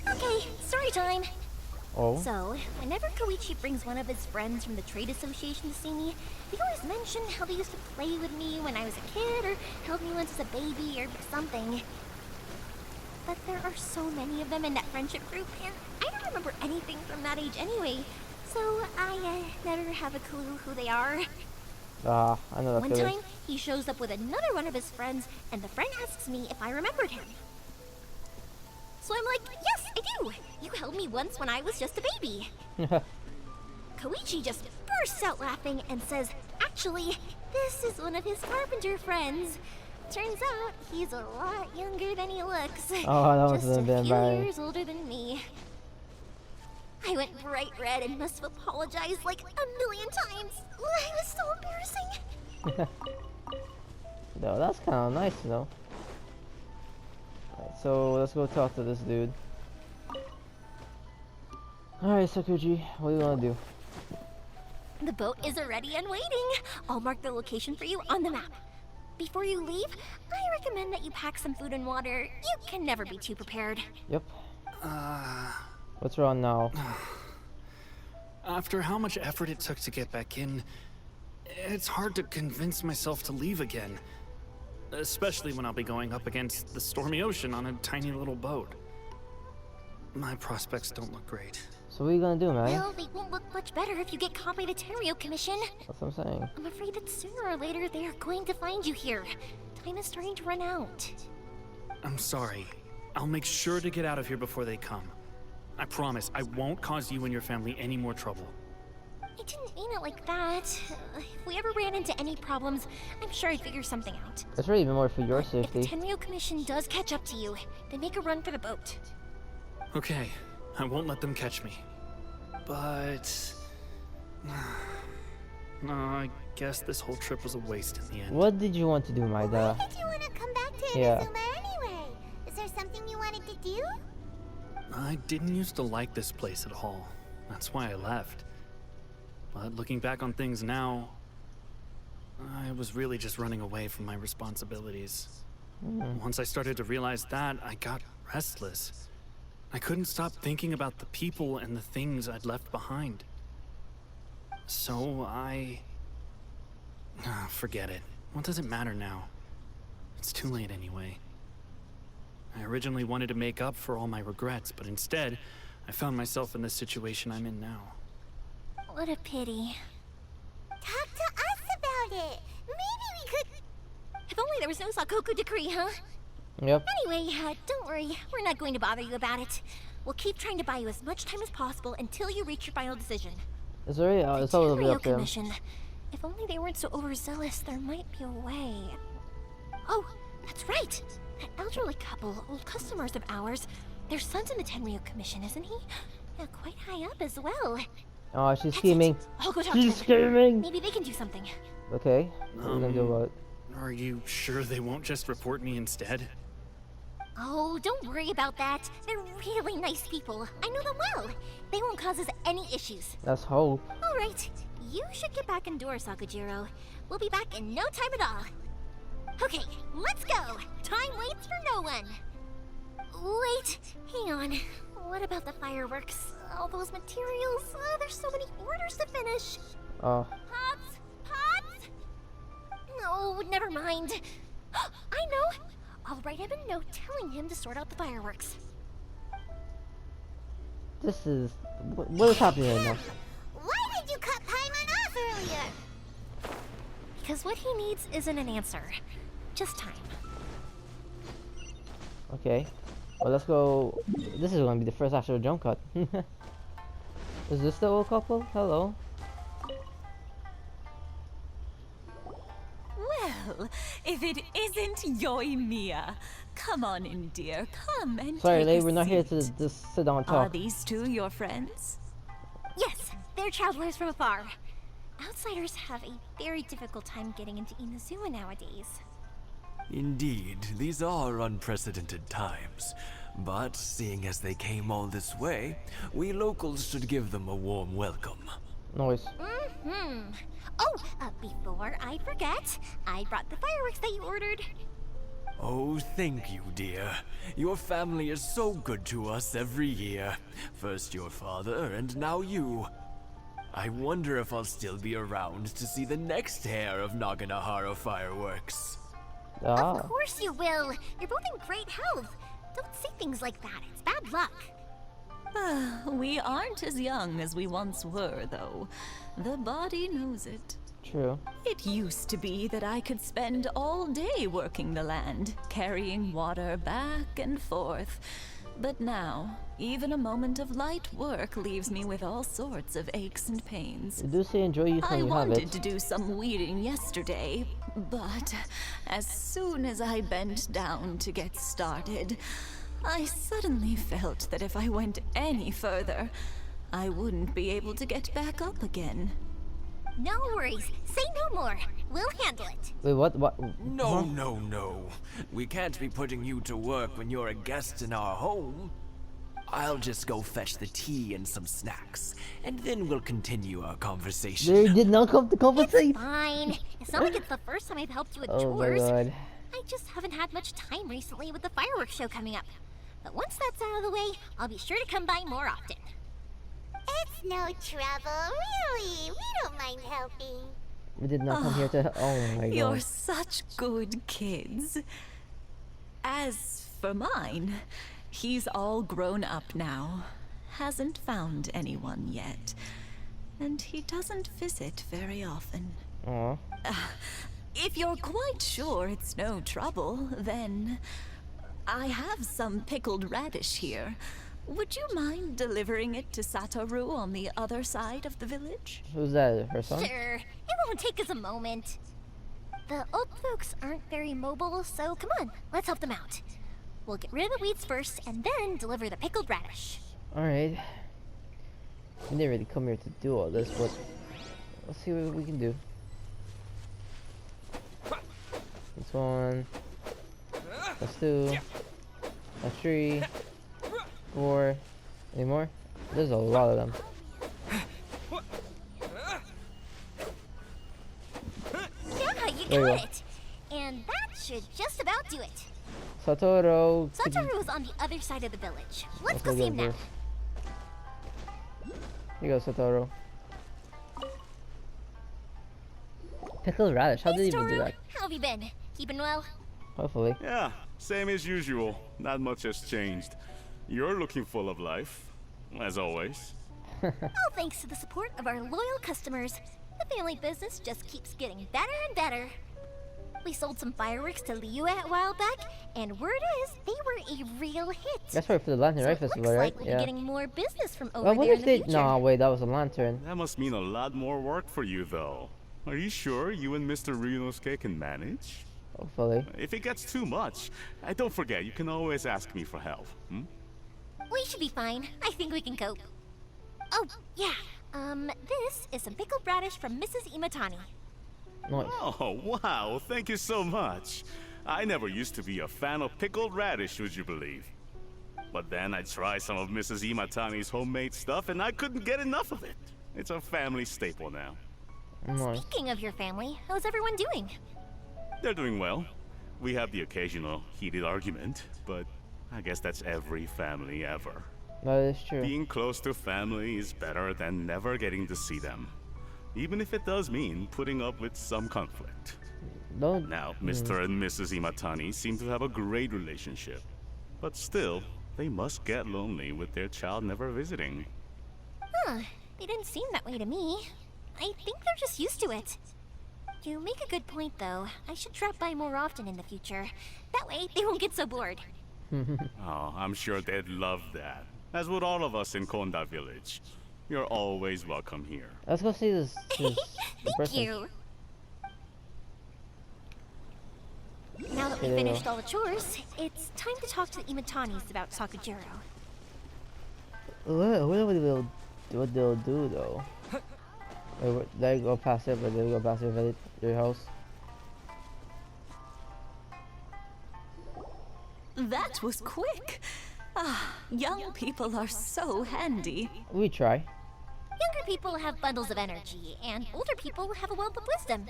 Okay, story time. Oh. So, whenever KAWAIII brings one of his friends from the trade association to see me, they always mention how they used to play with me when I was a kid, or held me once as a baby, or something. But there are so many of them in that friendship group, and I don't remember anything from that age anyway, so I never have a clue who they are. Ah, I know that One feeling. time, he shows up with another one of his friends, and the friend asks me if I remembered him. So I'm like, yes, I do! You held me once when I was just a baby. KAWAIII just bursts out laughing and says, actually, this is one of his carpenter friends. Turns out, he's a lot younger than he looks. Oh, that must just have a been few bad. years older than me. I went bright red and must have apologized like a million times. It was so embarrassing. No, that's kind of nice, you know. Alright, so let's go talk to this dude. Alright, Sakuji, what do you want to do? The boat is ready and waiting. I'll mark the location for you on the map. Before you leave, I recommend that you pack some food and water. You can never be too prepared. Yep. What's wrong now? After how much effort it took to get back in, it's hard to convince myself to leave again. Especially when I'll be going up against the stormy ocean on a tiny little boat. My prospects don't look great. So what are you gonna do, man? Well, they won't look much better if you get caught by the Terrio Commission. That's what I'm saying. I'm afraid that sooner or later they are going to find you here. Time is starting to run out. I'm sorry. I'll make sure to get out of here before they come. I promise I won't cause you and your family any more trouble. I didn't mean it like that. If we ever ran into any problems, I'm sure I'd figure something out. It's really even more for your If the safety. Tenryo Commission does catch up to you, then make a run for the boat. Okay, I won't let them catch me. But... no, I guess this whole trip was a waste in the end. What did you want to do, my Why dad? did you want to come back to Yeah. Inazuma anyway? Is there something you wanted to do? I didn't used to like this place at all. That's why I left. But looking back on things now, I was really just running away from my responsibilities. Once I started to realize that, I got restless. I couldn't stop thinking about the people and the things I'd left behind. So forget it. What does it matter now? It's too late anyway. I originally wanted to make up for all my regrets, but instead, I found myself in this situation I'm in now. What a pity. Talk to us about it. Maybe we could... If only there was no Sakoku decree, huh? Yep. Anyway, don't worry. We're not going to bother you about it. We'll keep trying to buy you as much time as possible until you reach your final decision. It's already out. It's all Tenryo up to him. Commission. If only they weren't so overzealous, there might be a way. Oh, that's right. That elderly couple, old customers of ours, their son's in the Tenryo Commission, isn't he? Yeah, quite high up as well. Oh, she's That's scheming. it. I'll go talk She's to them. scheming. Maybe they can do something. Okay. What are you gonna do about it? Are you sure they won't just report me instead? Oh, don't worry about that. They're really nice people. I know them well. They won't cause us any issues. Let's hope. All right. you should get back indoors, Sakujiro. We'll be back in no time at all. Okay, let's go! Time waits for no one! Wait, hang on. What about the fireworks? All those materials? Oh, there's so many orders to finish. Oh. Pops? Pops? No, never mind. I know! I'll write him a note telling him to sort out the fireworks. This is... What is happening right now? Why did you cut Paimon off earlier? Because what he needs isn't an answer. Just time. Okay. Well, let's go... This is going to be the first actual jump cut. Is this the old couple? Hello. Well, if it isn't Yoimiya, come on in, dear. Come and Sorry, take lady, a we're not here seat. to just sit down and Are talk. these two your friends? Yes, they're travelers from afar. Outsiders have a very difficult time getting into Inazuma nowadays. Indeed, these are unprecedented times. But seeing as they came all this way, we locals should give them a warm welcome. Noise. Oh, before I forget, I brought the fireworks that you ordered. Oh, thank you, dear. Your family is so good to us every year. First your father, and now you. I wonder if I'll still be around to see the next hair of Naganohara fireworks. Ah. Of course you will. You're both in great health. Don't say things like that. It's bad luck. We aren't as young as we once were, though. The body knows it. True. It used to be that I could spend all day working the land, carrying water back and forth. But now, even a moment of light work leaves me with all sorts of aches and pains. You do say enjoy use when I you have wanted it. to do some weeding yesterday, but as soon as I bent down to get started, I suddenly felt that if I went any further, I wouldn't be able to get back up again. No worries. Say no more. We'll handle it. Wait, what? What? No, Huh? no, no. We can't be putting you to work when you're a guest in our home. I'll just go fetch the tea and some snacks, and then we'll continue our conversation. They did not come to compensate. Fine. It's not like it's the first time I've helped you with Oh my chores. god. I just haven't had much time recently with the fireworks show coming up. But once that's out of the way, I'll be sure to come by more often. It's no trouble, really. We don't mind helping. We did not come here to. Oh my You're god. such good kids. As for mine, he's all grown up now. Hasn't found anyone yet. And he doesn't visit very often. Aw. If you're quite sure it's no trouble, then I have some pickled radish here. Would you mind delivering it to Satoru on the other side of the village? Who's that? Her son? Sure. It won't take us a moment. The old folks aren't very mobile, so come on, let's help them out. We'll get rid of the weeds first, and then deliver the pickled radish. Alright. We didn't really come here to do all this, but let's see what we can do. This one. That's two. That's three. 4. Any more? There's a lot of them. Yeah, you There you got go. it. And that should just about do it. Satoru. could you- Satoru is on the other side of the village. Let's Let's go go see get him now. him Here you go, Satoru. Pickled radish. How did he even do Toru, that? how have you been? Keeping well? Hopefully. Yeah, same as usual. Not much has changed. You're looking full of life, as always. All thanks to the support of our loyal customers. The family business just keeps getting better and better. We sold some fireworks to Liu a while back, and word is they were a real hit. That's right, for the Lantern So Right it Festival, looks right? like we'll be Yeah. getting more business from I over wonder there if in they. the future. No, wait, that was a lantern. That must mean a lot more work for you, though. Are you sure you and Mr. Ryunosuke can manage? Hopefully. If it gets too much, don't forget, you can always ask me for help. We should be fine. I think we can cope. Oh, yeah. This is some pickled radish from Mrs. Imatani. Nice. Oh, wow, thank you so much. I never used to be a fan of pickled radish, would you believe? But then I tried some of Mrs. Imatani's homemade stuff and I couldn't get enough of it. It's a family staple now. Nice. Speaking of your family, how's everyone doing? They're doing well. We have the occasional heated argument, but I guess that's every family ever. That is true. Being close to family is better than never getting to see them, even if it does mean putting up with some conflict. Don't. Now, Mr. and Mrs. Imatani seem to have a great relationship, but still, they must get lonely with their child never visiting. Huh, they didn't seem that way to me. I think they're just used to it. You make a good point, though. I should drop by more often in the future. That way, they won't get so bored. Oh, I'm sure they'd love that. As would all of us in Konda Village. You're always welcome here. Let's go see this. The Thank person. you. Now that Okay, we there you finished go. all the chores, it's time to talk to the Imatanis about Sakujiro. What they'll do though? Wait, they go past it, but they go past your house. That was quick. Ah, young people are so handy. We try. Younger people have bundles of energy, and older people have a wealth of wisdom.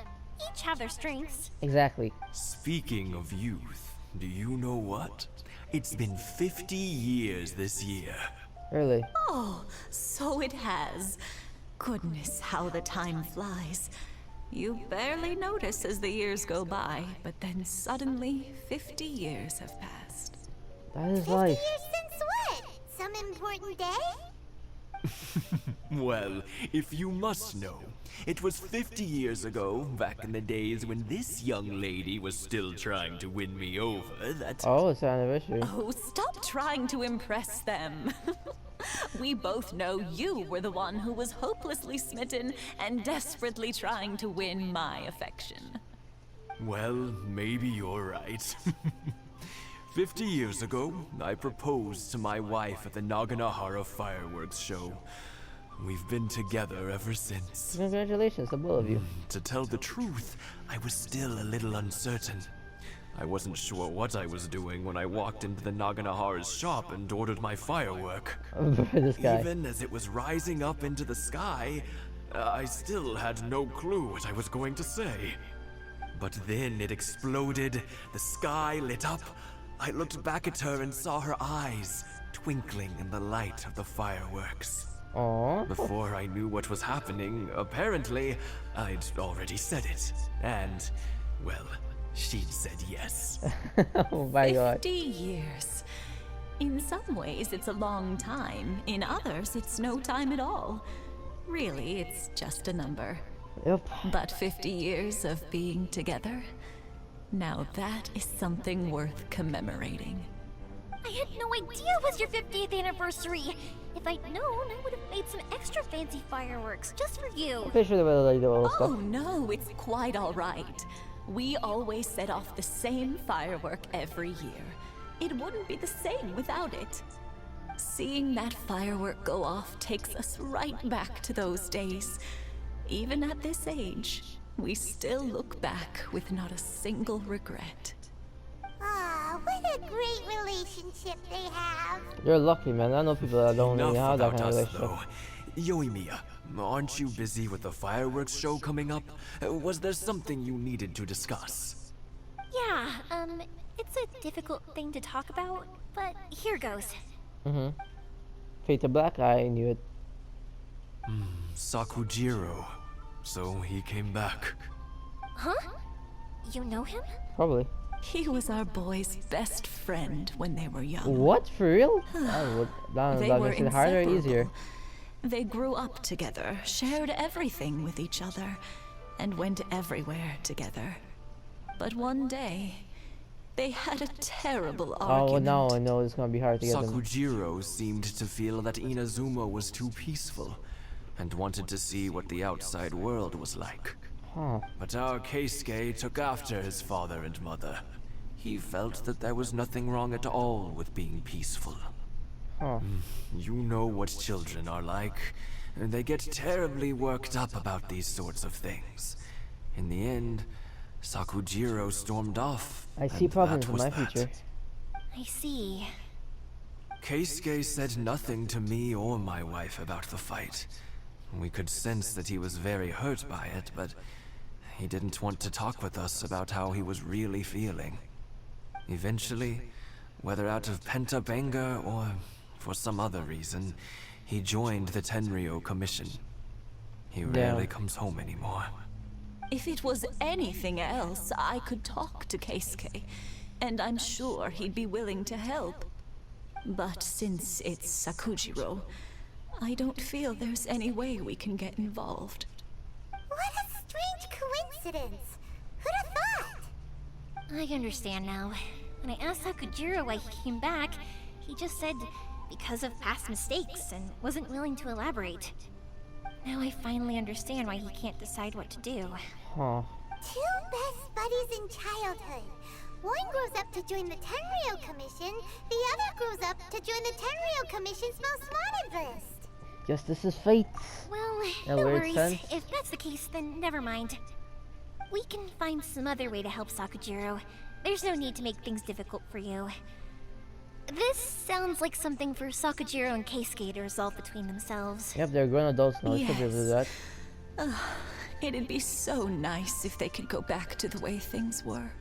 Each have their strengths. Exactly. Speaking of youth, do you know what? It's been 50 years this year. Really? Oh, so it has. Goodness, how the time flies. You barely notice as the years go by, but then suddenly 50 years have passed. That is 50 life. years since what? Some important day? Well, if you must know, it was 50 years ago, back in the days when this young lady was still trying to win me over, that... Oh, it's our anniversary. Oh, stop trying to impress them. We both know you were the one who was hopelessly smitten and desperately trying to win my affection. Well, maybe you're right. 50 years ago, I proposed to my wife at the Naganohara fireworks show. We've been together ever since. Congratulations to both of you. To tell the truth, I was still a little uncertain. I wasn't sure what I was doing when I walked into the Naganohara's shop and ordered my firework. This guy. Even as it was rising up into the sky, I still had no clue what I was going to say. But then it exploded, the sky lit up. I looked back at her and saw her eyes twinkling in the light of the fireworks. Aww. Before I knew what was happening, apparently, I'd already said it. And, well, she'd said yes. Oh my god. 50 years. In some ways, it's a long time. In others, it's no time at all. Really, it's just a number. Yep. But 50 years of being together? Now that is something worth commemorating. I had no idea it was your 50th anniversary. If I'd known, I would have made some extra fancy fireworks just for you. Pretty sure they would like the old Oh stuff. no, it's quite all right. We always set off the same firework every year. It wouldn't be the same without it. Seeing that firework go off takes us right back to those days. Even at this age, we still look back with not a single regret. Aw, what a great relationship they have. You're lucky, man. I know people that don't really Enough have that about kind of us, relationship. though. Yoimiya, aren't you busy with the fireworks show coming up? Was there something you needed to discuss? Yeah, it's a difficult thing to talk about, but here goes. Fate to Black, I knew it. Sakujiro. So he came back. Huh? You know him? Probably. He was our boy's best friend when they were young. What? For real? That They were makes it harder or easier? inseparable. They grew up together, shared everything with each other, and went everywhere together. But one day, they had a terrible Oh, argument. now I know it's gonna be hard to get them. Sakujiro seemed to feel that Inazuma was too peaceful, and wanted to see what the outside world was like. Huh. But our Keisuke took after his father and mother. He felt that there was nothing wrong at all with being peaceful. Huh. You know what children are like. They get terribly worked up about these sorts of things. In the end, Sakujiro stormed off. I see and problems that in was my that. future. I see. Keisuke said nothing to me or my wife about the fight. We could sense that he was very hurt by it, but he didn't want to talk with us about how he was really feeling. Eventually, whether out of pent-up anger or for some other reason, he joined the Tenryou Commission. He rarely comes home anymore. If it was anything else, I could talk to Keisuke, and I'm sure he'd be willing to help. But since it's Sakujiro, I don't feel there's any way we can get involved. What a strange coincidence! Who'd have thought? I understand now. When I asked Sakujiro why he came back, he just said because of past mistakes and wasn't willing to elaborate. Now I finally understand why he can't decide what to do. Huh. Two best buddies in childhood. One grows up to join the Tenryou Commission, the other grows up to join the Tenryou Commission's most wanted list. Guess this is fate. Well, No no weird worries. sense. If that's the case, then never mind. We can find some other way to help Sakujiro. There's no need to make things difficult for you. This sounds like something for Sakujiro and Keisuke to resolve between themselves. Yep, they're grown adults now. They should be able to do that. It'd be so nice if they could go back to the way things were.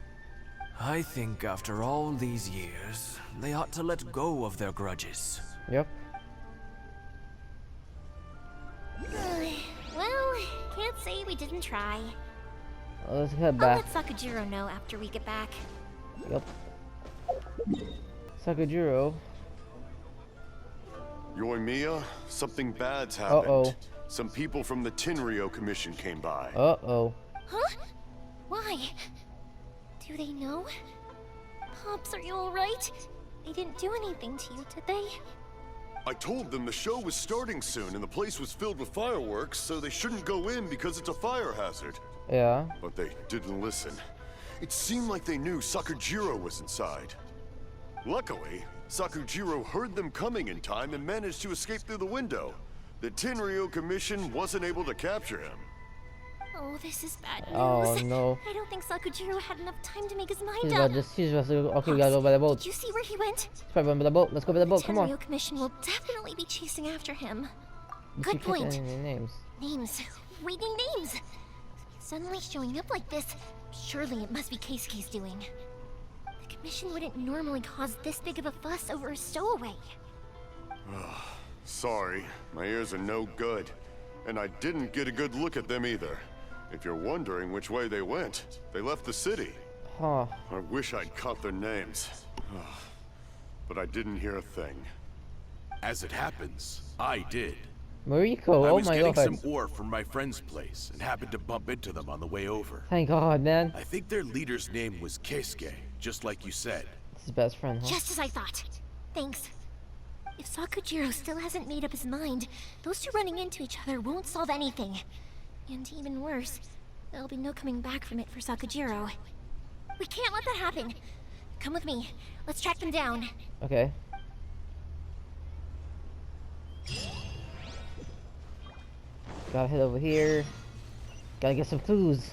I think after all these years, they ought to let go of their grudges. Yep. Well, can't say we didn't try. Let's head I'll back. let Sakujiro know after we get back. Yep. Sakujiro. Yoimiya, something bad's happened. Uh-oh. Some people from the Tenryou Commission came by. Uh-oh. Huh? Why? Do they know? Pops, are you alright? They didn't do anything to you, did they? I told them the show was starting soon and the place was filled with fireworks, so they shouldn't go in because it's a fire hazard. Yeah. But they didn't listen. It seemed like they knew Sakujiro was inside. Luckily, Sakujiro heard them coming in time and managed to escape through the window. The Tenryou Commission wasn't able to capture him. Oh, this is bad news. Oh, no. I don't think Sakujiro had enough time to make his mind He's up. about to go. Okay, we gotta go by the boat. Did you see where he went? Let's probably go by the boat. Let's go by the boat. Come The on. Tenryou Commission will definitely be chasing after him. You Good keep point. forgetting their names. Names. Reading names. Suddenly showing up like this, surely it must be Keisuke's doing. The Commission wouldn't normally cause this big of a fuss over a stowaway. Sorry, my ears are no good. And I didn't get a good look at them either. If you're wondering which way they went, they left the city. Huh. I wish I'd caught their names. But I didn't hear a thing. As it happens, I did. Mariko, I oh was my getting god. some ore from my friend's place and happened to bump into them on the way over. Thank god, man. I think their leader's name was Keisuke, just like you said. It's his best friend, huh? Just as I thought. Thanks. If Sakujiro still hasn't made up his mind, those two running into each other won't solve anything. And even worse, there'll be no coming back from it for Sakujiro. We can't let that happen. Come with me. Let's track them down. Okay. Gotta head over here. Gotta get some clues.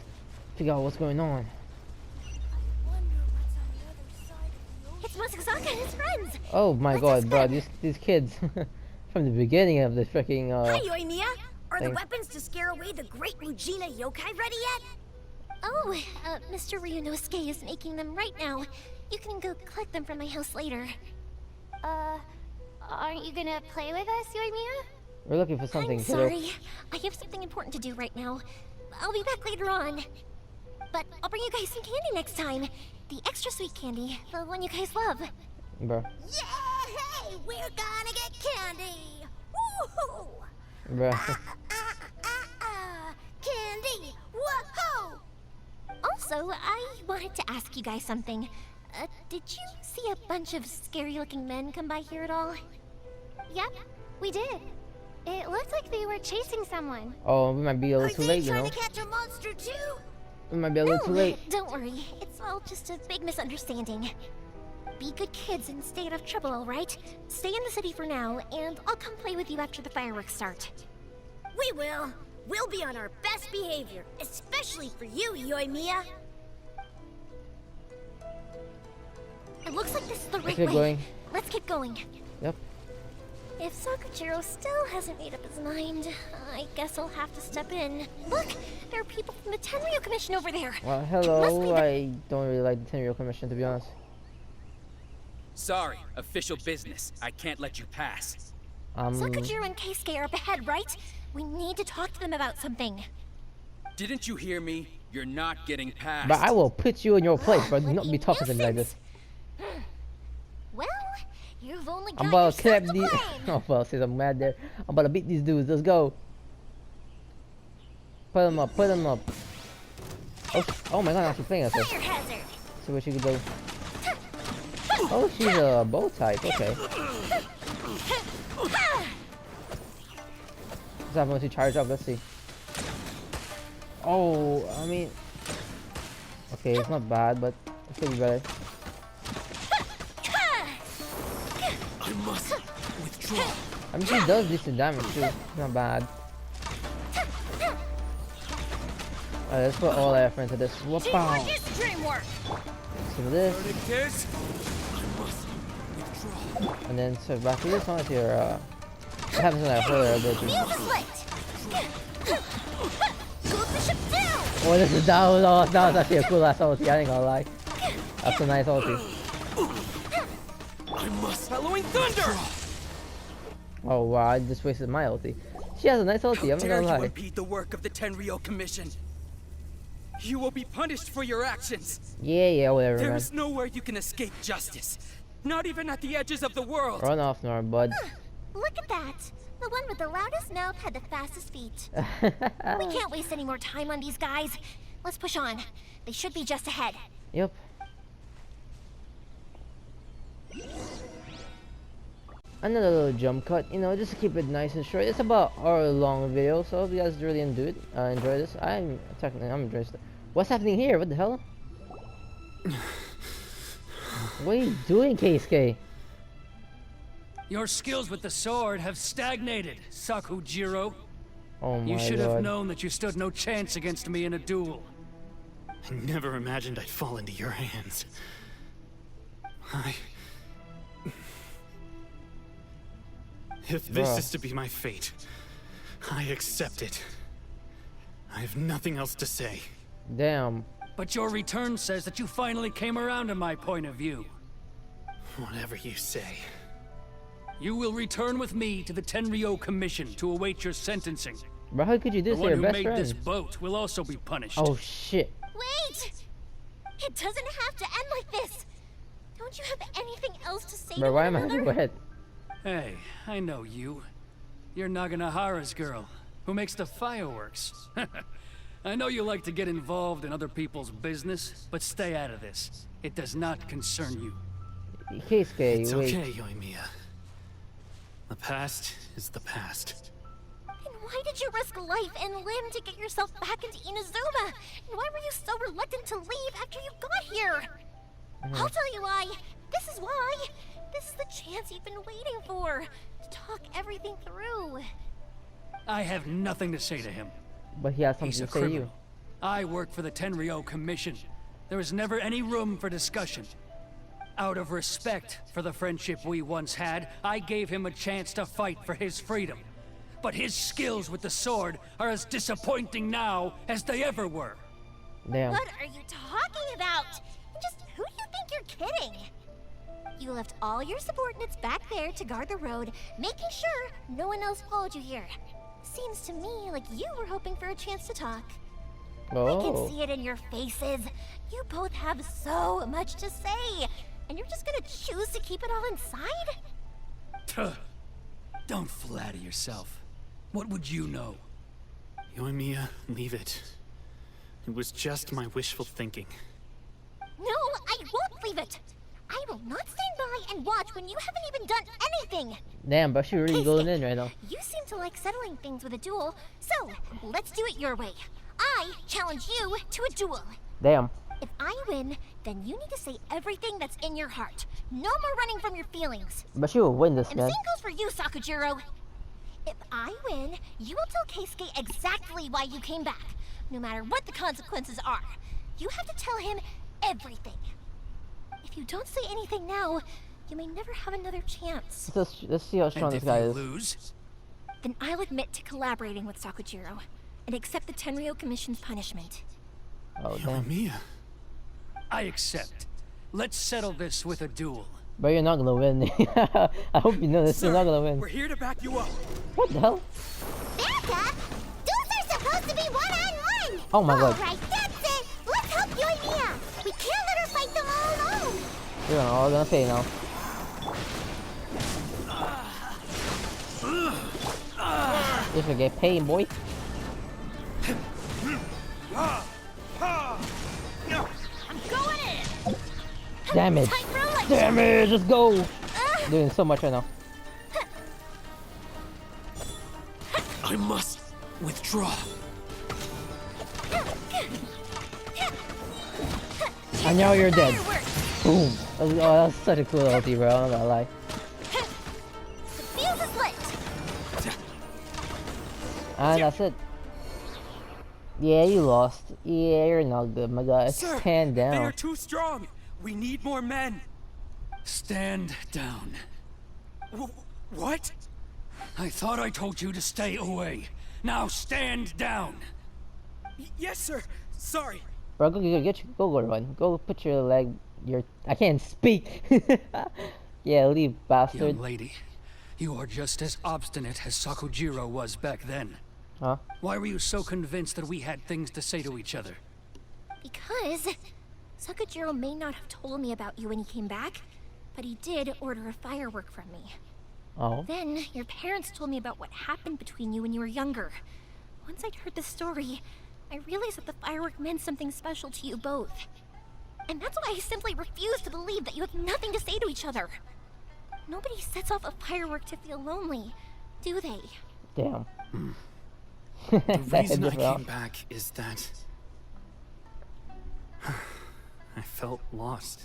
Figure out what's going on. It's Masakazaka and his friends! Oh my god, bro, these kids from the beginning of the freaking Hi, Yoimiya! Are the thing. weapons to scare away the great Mujina yokai ready yet? Oh, Mr. Ryunosuke is making them right now. You can go collect them from my house later. Aren't you gonna play with us, Yoimiya? We're looking for something. I'm kiddo. sorry. I have something important to do right now. I'll be back later on. But I'll bring you guys some candy next time. The extra sweet candy, the one you guys love. Bro. Yay! We're gonna get candy! Woohoo! Bro. Candy! Woohoo! Also, I wanted to ask you guys something. Did you see a bunch of scary-looking men come by here at all? Yep, we did. It looked like they were chasing someone. Oh, we might be a Are little too they late, you trying know. to catch a monster too? We might be a little too late. Don't worry. It's all just a big misunderstanding. Be good kids and stay out of trouble, alright? Stay in the city for now, and I'll come play with you after the fireworks start. We will. We'll be on our best behavior, especially for you, Yoimiya. It looks like this is the right keep way. going. Let's keep going. Yep. If Sakujiro still hasn't made up his mind, I guess I'll have to step in. Look, there are people from the Tenryo Commission over there. Well, hello. I don't really like the Tenryo Commission, to be honest. Sorry, official business. I can't let you pass. Sakujiro and Keisuke are up ahead, right? We need to talk to them about something. Didn't you hear me? You're not getting past. But I will put you in your place, bro. Do not be talking to me like this. Well, you've only got I'm about to clap yourself to these. blame. Oh, well, since I'm mad there, I'm about to beat these dudes. Let's go. Put them up. Put them up. Oh my god, now she's playing us. Fire hazard. See what she can do. Oh, she's a bow type. Okay. Let's have one to charge up. Let's see. Oh, I mean, okay, it's not bad, but it could be better. I must withdraw. I mean, she does decent damage too. Not bad. Alright, let's put all our effort into this. Whoop! Teamwork is dreamwork. Some of this. And then so back to this one to your what happens when I hold her ability. Oh, this is that was actually a cool ass ulti, I ain't gonna lie. That's a nice ulti. I must following thunder. Oh wow, I just wasted my ulti. She has a nice ulti, I'm not gonna lie. Impede the work of the Tenryo Commission. You will be punished for your actions. Yeah, whatever, There man. is nowhere you can escape justice. Not even at the edges of the world. Run off, Nora, bud. Look at that. The one with the loudest mouth had the fastest feet. We can't waste any more time on these guys. Let's push on. They should be just ahead. Yep. Another little jump cut, you know, just to keep it nice and short. It's about an hour long video, so if you guys really enjoy this. I'm enjoying this. What's happening here? What the hell? What are you doing, Keisuke? Your skills with the sword have stagnated, Sakujiro. Oh my You should god. have known that you stood no chance against me in a duel. I never imagined I'd fall into your hands. If this Bruh. is to be my fate, I accept it. I have nothing else to say. Damn. But your return says that you finally came around to my point of view. Whatever you say. You will return with me to the Tenryo Commission to await your sentencing. Bro, how could you do The this to one your who best made friend? this boat will also be punished. Oh shit. Wait! It doesn't have to end like this. Don't you have anything else to say Bro, to why one am I another? go ahead? Hey, I know you. You're Naganohara's girl, who makes the fireworks. I know you like to get involved in other people's business, but stay out of this. It does not concern you. Keisuke, It's wait. okay, Yoimiya. The past is the past. Then why did you risk life and limb to get yourself back into Inazuma? And why were you so reluctant to leave after you got here? I'll tell you why. This is why. This is the chance you've been waiting for. To talk everything through. I have nothing to say to him. But he has something He's a to say to you. criminal. I work for the Tenryo Commission. There is never any room for discussion. Out of respect for the friendship we once had, I gave him a chance to fight for his freedom. But his skills with the sword are as disappointing now as they ever were. Damn. What are you talking about? Just who do you think you're kidding? You left all your subordinates back there to guard the road, making sure no one else followed you here. Seems to me like you were hoping for a chance to talk. I Oh. can see it in your faces. You both have so much to say, and you're just gonna choose to keep it all inside? Tuh. Don't flatter yourself. What would you know? Yoimiya, leave it. It was just my wishful thinking. No, I won't leave it. I will not stand by and watch when you haven't even done anything. Damn, but she really Keisuke, going in right now. You seem to like settling things with a duel, so let's do it your way. I challenge you to a duel. Damn. If I win, then you need to say everything that's in your heart. No more running from your feelings. But she will win this, And the man. same goes for you, Sakujiro. If I win, you will tell Keisuke exactly why you came back, no matter what the consequences are. You have to tell him everything. If you don't say anything now, you may never have another chance. Let's see how strong And this if guy you is. lose, Then I'll admit to collaborating with Sakujiro and accept the Tenryou Commission's punishment. Oh damn. Yoimiya. I accept. Let's settle this with a duel. But you're not gonna win. I hope you know this. You're not gonna win. We're here to back you up. What the hell? Backup? Duels are supposed to be one-on-one! Oh my god. Alright, that's it! Let's help Yoimiya! We can't let her fight them all alone! You're all gonna pay now. This will get paid, boy. I'm going in! Damage. Damage, let's go. Doing so much right now. I must withdraw. And now you're dead. Boom. Oh, that's such a cool ulti, bro. I'm not gonna lie. The fuse is lit! And that's it. Yeah, you lost. Yeah, you're not good, my guy. Sir, Stand they down. are too strong. We need more men. Stand down. What? I thought I told you to stay away. Now stand down. Yes, sir. Sorry. Bro, go run. Go put your leg. I can't speak. Yeah, leave, bastard. Young lady, you are just as obstinate as Sakujiro was back then. Huh? Why were you so convinced that we had things to say to each other? Because Sakujiro may not have told me about you when he came back, but he did order a firework from me. Oh. Then your parents told me about what happened between you when you were younger. Once I'd heard the story, I realized that the firework meant something special to you both. And that's why I simply refuse to believe that you have nothing to say to each other. Nobody sets off a firework to feel lonely, do they? Damn. The reason I came back is that I felt lost.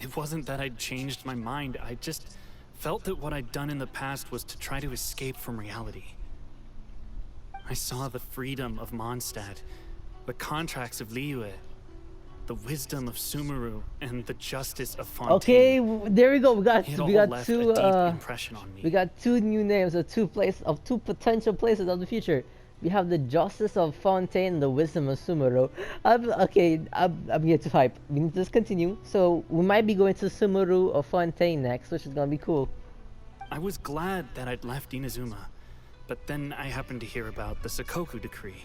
It wasn't that I'd changed my mind, I just felt that what I'd done in the past was to try to escape from reality. I saw the freedom of Mondstadt, the contracts of Liyue, the wisdom of Sumeru, and the justice of Fontaine. Okay, there we go. We got left two. a deep impression on me. We got two new names of two potential places of the future. We have the justice of Fontaine and the wisdom of Sumeru. I'm getting too hype. We need to just continue. So we might be going to Sumeru or Fontaine next, which is gonna be cool. I was glad that I'd left Inazuma, but then I happened to hear about the Sakoku decree.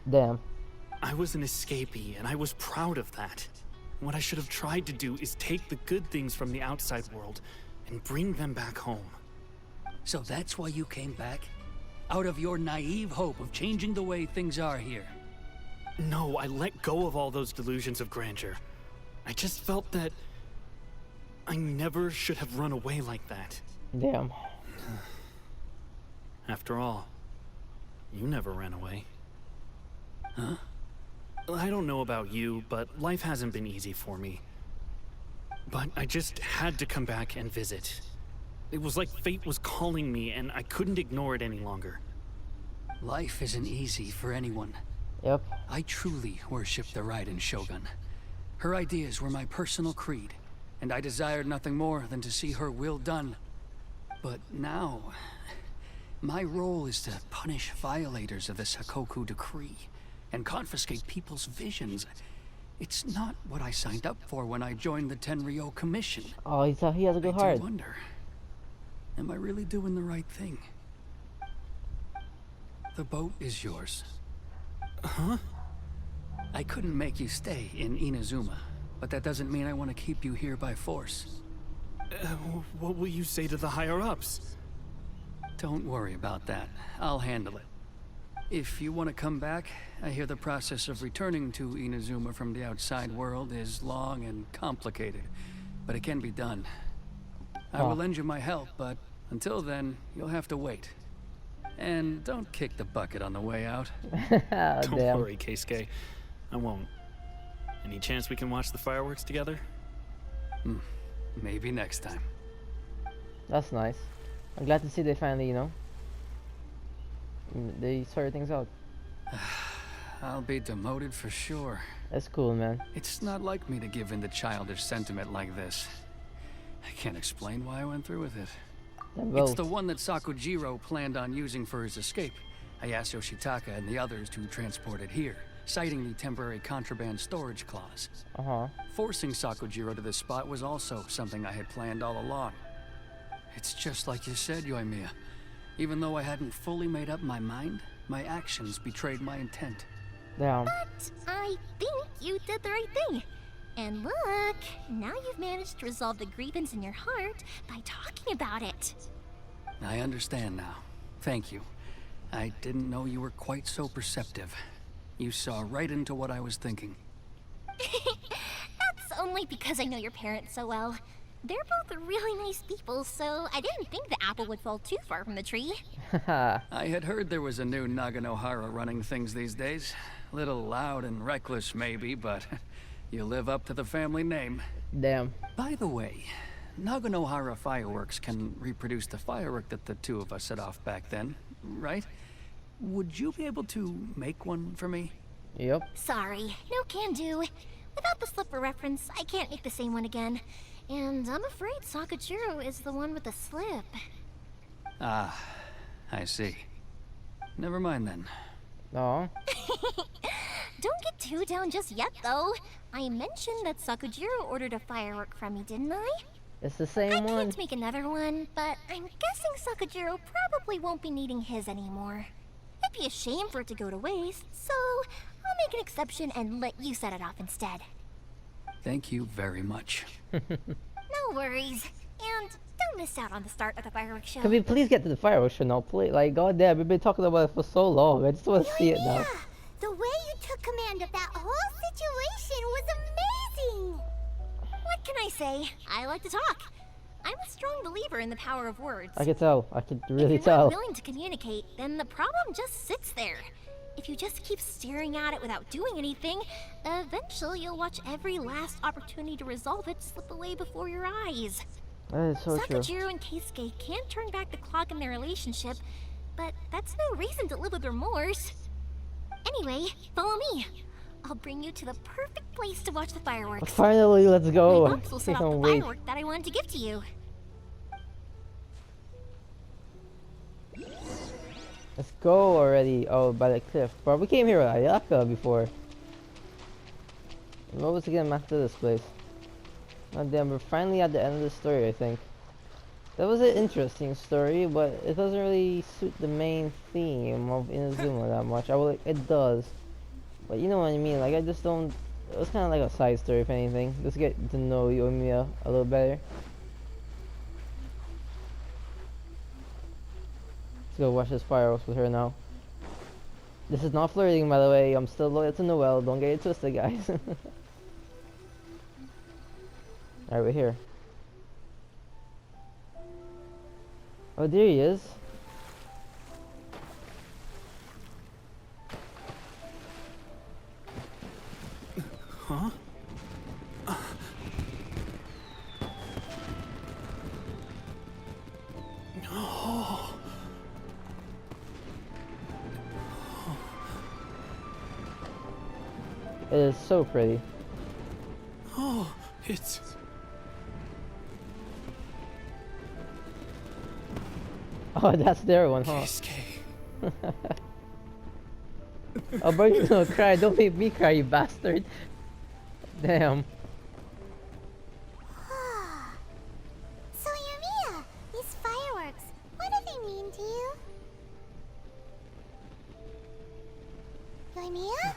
Damn. I was an escapee, and I was proud of that. What I should have tried to do is take the good things from the outside world and bring them back home. So that's why you came back? Out of your naive hope of changing the way things are here? No, I let go of all those delusions of grandeur. I just felt that I never should have run away like that. Damn. After all, you never ran away. Huh? I don't know about you, but life hasn't been easy for me. But I just had to come back and visit. It was like fate was calling me, and I couldn't ignore it any longer. Life isn't easy for anyone. Yep. I truly worship the Raiden Shogun. Her ideas were my personal creed, and I desired nothing more than to see her will done. But now, my role is to punish violators of the Sakoku decree and confiscate people's visions. It's not what I signed up for when I joined the Tenryou Commission. Oh, he has a good heart. I wonder, am I really doing the right thing? The boat is yours. Huh? I couldn't make you stay in Inazuma, but that doesn't mean I want to keep you here by force. What will you say to the higher-ups? Don't worry about that. I'll handle it. If you want to come back, I hear the process of returning to Inazuma from the outside world is long and complicated, but it can be done. I will lend you my help, but until then, you'll have to wait. And don't kick the bucket on the way out. Don't worry, Keisuke. I won't. Any chance we can watch the fireworks together? Maybe next time. That's nice. I'm glad to see they finally, they sorted things out. I'll be demoted for sure. That's cool, man. It's not like me to give in to childish sentiment like this. I can't explain why I went through with it. Well, It's the one that Sakujiro planned on using for his escape. I asked Yoshitaka and the others to transport it here, citing the temporary contraband storage clause. Forcing Sakujiro to this spot was also something I had planned all along. It's just like you said, Yoimiya. Even though I hadn't fully made up my mind, my actions betrayed my intent. Damn. But I think you did the right thing. And look, now you've managed to resolve the grievance in your heart by talking about it. I understand now. Thank you. I didn't know you were quite so perceptive. You saw right into what I was thinking. That's only because I know your parents so well. They're both really nice people, so I didn't think the apple would fall too far from the tree. I had heard there was a new Naganohara running things these days. Little loud and reckless maybe, but you live up to the family name. Damn. By the way, Naganohara fireworks can reproduce the firework that the two of us set off back then, right? Would you be able to make one for me? Yep. Sorry, no can do. Without the slipper reference, I can't make the same one again. And I'm afraid Sakujiro is the one with the slip. Ah, I see. Never mind then. No. Don't get too down just yet, though. I mentioned that Sakujiro ordered a firework from me, didn't I? It's the same I one. can't make another one, but I'm guessing Sakujiro probably won't be needing his anymore. It'd be a shame for it to go to waste, so I'll make an exception and let you set it off instead. Thank you very much. No worries. And don't miss out on the start of the fireworks show. Can we please get to the fireworks show now, please? Like, goddamn, we've been talking about it for so long. I just want to see it now. The way you took command of that whole situation was amazing! What can I say? I like to talk. I'm a strong believer in the power of words. I can tell. I can really If you're tell. not willing to communicate, then the problem just sits there. If you just keep staring at it without doing anything, eventually you'll watch every last opportunity to resolve it slip away before your eyes. That is so true. Sakujiro and Keisuke can't turn back the clock in their relationship, but that's no reason to live with remorse. Anyway, follow me. I'll bring you to the perfect place to watch the fireworks. Finally, let's go. My pops will set I off the can't wait. firework that I wanted to give to you. Let's go already. Oh, by the cliff. Bro, we came here with Ayaka before. What was again after this place? Oh damn, we're finally at the end of the story, I think. That was an interesting story, but it doesn't really suit the main theme of Inazuma that much. It does. But you know what I mean, like I just don't... It was kind of like a side story if anything. Just get to know Yoimiya a little better. Let's go watch this fireworks with her now. This is not flirting, by the way. I'm still loyal to Noelle. Don't get it twisted, guys. Alright, we're here. Oh, there he is. Huh? Oh. It is so pretty. Oh, it's... Oh, that's their one, huh? Oh, bro, you don't cry. Don't make me cry, you bastard. Damn. So, Yoimiya, these fireworks, what do they mean to you? Yoimiya?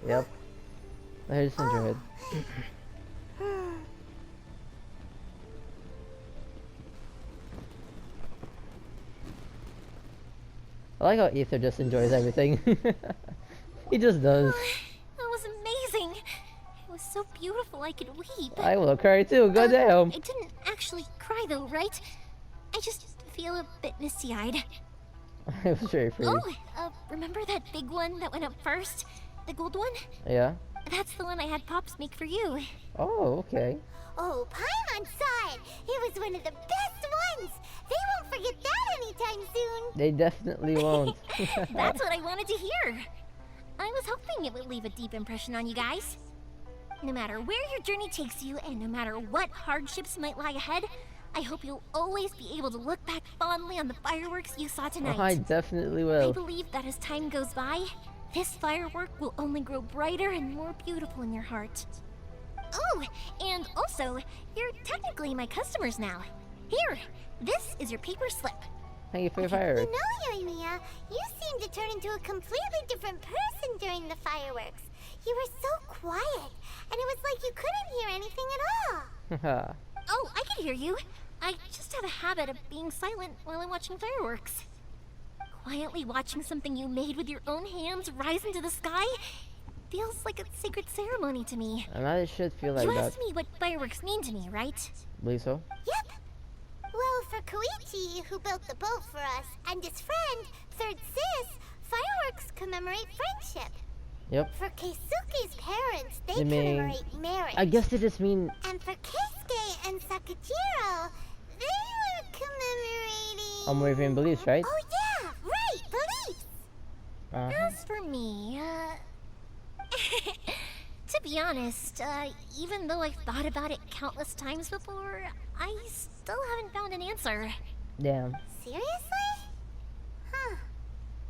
Yep. I just enjoy it. I like how Ether just enjoys everything. He just does. That was amazing. It was so beautiful I could weep. I will cry too, goddamn. I didn't actually cry though, right? I just feel a bit misty-eyed. It was very pretty. Oh, remember that big one that went up first? The gold one? Yeah. That's the one I had Pops make for you. Oh, okay. Oh, Paimon saw it. It was one of the best ones. They won't forget that anytime soon. They definitely won't. That's what I wanted to hear. I was hoping it would leave a deep impression on you guys. No matter where your journey takes you, and no matter what hardships might lie ahead, I hope you'll always be able to look back fondly on the fireworks you saw tonight. I definitely I will. believe that as time goes by, this firework will only grow brighter and more beautiful in your heart. Oh, and also, you're technically my customers now. Here, this is your paper slip. Thank you for your You fireworks. know, Yoimiya, you seemed to turn into a completely different person during the fireworks. You were so quiet, and it was like you couldn't hear anything at all. Oh, I can hear you. I just have a habit of being silent while I'm watching fireworks. Quietly watching something you made with your own hands rise into the sky feels like a sacred ceremony to me. And I should feel like You that. asked me what fireworks mean to me, right? Believe so? Yep. Well, for KAWAIII, who built the boat for us, and his friend, Third Sis, fireworks commemorate friendship. Yep. For Keisuke's parents, they They mean- commemorate marriage. I guess they just mean. And for Keisuke and Sakajiro, they were commemorating... Unwavering beliefs, right? Oh yeah, right, beliefs! As for me, to be honest, even though I've thought about it countless times before, I still haven't found an answer. Damn. Seriously? Huh.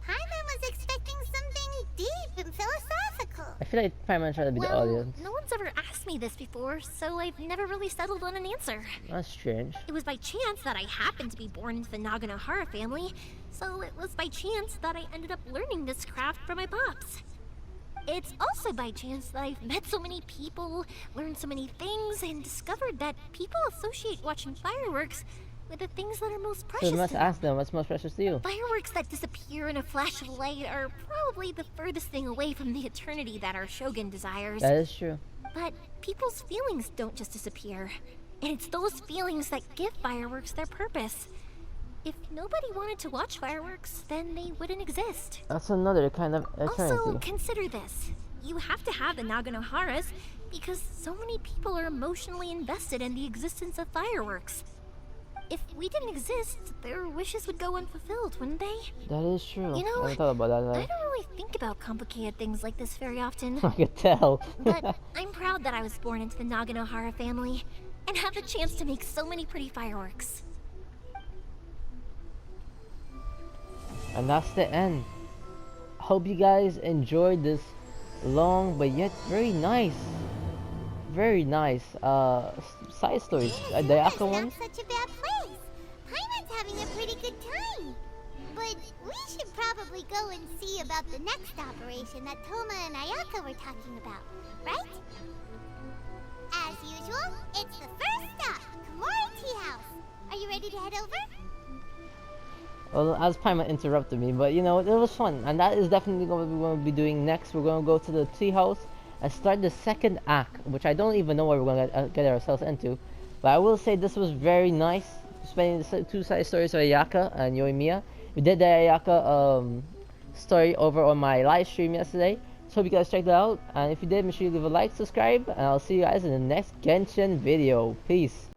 Paimon was expecting something deep and philosophical. I feel like Paimon trying to be the Well, audience. no one's ever asked me this before, so I've never really settled on an answer. That's strange. It was by chance that I happened to be born into the Naganohara family, so it was by chance that I ended up learning this craft from my pops. It's also by chance that I've met so many people, learned so many things, and discovered that people associate watching fireworks with the things that are most So precious we must to them. ask them what's most precious to you. Fireworks that disappear in a flash of light are probably the furthest thing away from the eternity that our shogun desires. That is true. But people's feelings don't just disappear. And it's those feelings that give fireworks their purpose. If nobody wanted to watch fireworks, then they wouldn't exist. That's another kind of eternity. Also, consider this. You have to have the Naganoharas because so many people are emotionally invested in the existence of fireworks. If we didn't exist, their wishes would go unfulfilled, wouldn't they? That is true. You know, I never thought about that. I No. don't really think about complicated things like this very often. I could tell. But I'm proud that I was born into the Naganohara family and have the chance to make so many pretty fireworks. And that's the end. Hope you guys enjoyed this long but yet very nice side stories. The Ayaka one. Not such a bad place. Paimon's having a pretty good time. But we should probably go and see about the next operation that Toma and Ayaka were talking about, right? As usual, it's the first stop, KAWAIII Tea House. Are you ready to head over? Well, as Paimon interrupted me, but you know, it was fun, and that is definitely what we're going to be doing next. We're going to go to the tea house and start the second act, which I don't even know what we're going to get ourselves into. But I will say this was very nice, spending the two side stories of Ayaka and Yoimiya. We did the Ayaka story over on my live stream yesterday, so hope you guys checked it out. And if you did, make sure you leave a like, subscribe, and I'll see you guys in the next Genshin video. Peace.